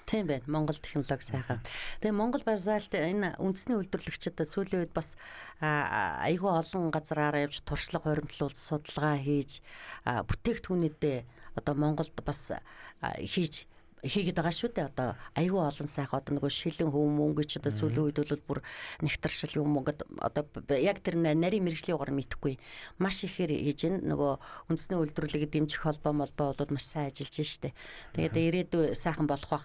Тийм байна. Монгол технологи сайхан. Тэгээ Монгол базаалт энэ үндэсний үйлдвэрлэгчид сүүлийн үед бас айгүй олон газараараа явж туршлага хуримтлуулж судалгаа хийж бүтээгдэхүүнүүдээ одоо Монголд бас хийгээд байгаа шүү дээ. Одоо айгүй олон сайхан одоо нөгөө шилэн хөв мөнгөч одоо сүүлийн үед бол бүр нэгтаршил юм гээд одоо яг тэр нарийн мэрэгжлийн угаар мэдхгүй маш ихээр хийж ин нөгөө үндэсний үйлдвэрлэлийг дэмжих холбоо бол маш сайн ажиллаж штэ. Тэгээд ирээдүй сайхан болох бах.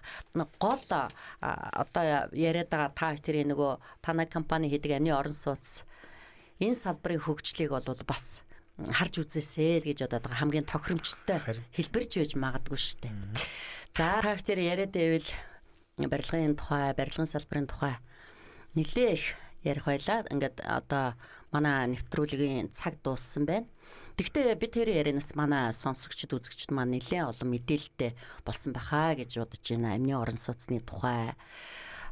Гол одоо яриад байгаа та тэрийн нөгөө танай компани хийдэг амны орон сууц энэ салбарын хөгжлийг бол бас харж үзээсэй л гэж бодоод байгаа. Хамгийн тохиромжтой хэлбэрч байж магадгүй штэ. За та тэр яриад байвал барилгын тухай, барилгын салбарын тухай нэлээ их ярих байлаа. Ингээд одоо манай нэвтрүүлгийн цаг дууссан байна. Тэгвэл бид тэр ярианаас манай сонсогчд, үзэгчд маань нэлээ олон мэдээлэлтэй болсон байхаа гэж бодож байна. Амны орон сууцны тухай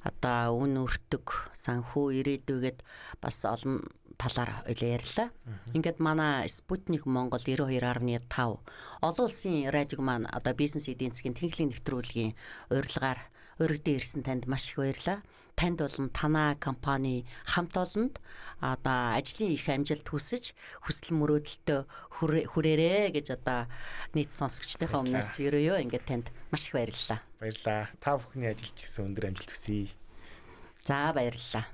одоо үн өртөг, санхүү, ирээдүйгээд бас олон талаар ярьлаа. Ингээд манай Спутник Монгол 92.5 олон улсын радиог маань одоо бизнес эдийн засгийн техниклийн нэвтрүүлгийн урилгаар уригдсан ирсэн танд маш их баярлалаа. Танд болон танай компани хамт олонд одоо ажлын их амжилт хүсэж хүсэл мөрөөдөлтөө хүрээрээ гэж одоо нийт сонсогчдынхаа өмнөөс ерөөё ингээд танд маш их баярлалаа. Баярлалаа. Та бүхний ажилд гэсэн өндөр амжилт хүсье. За баярлалаа.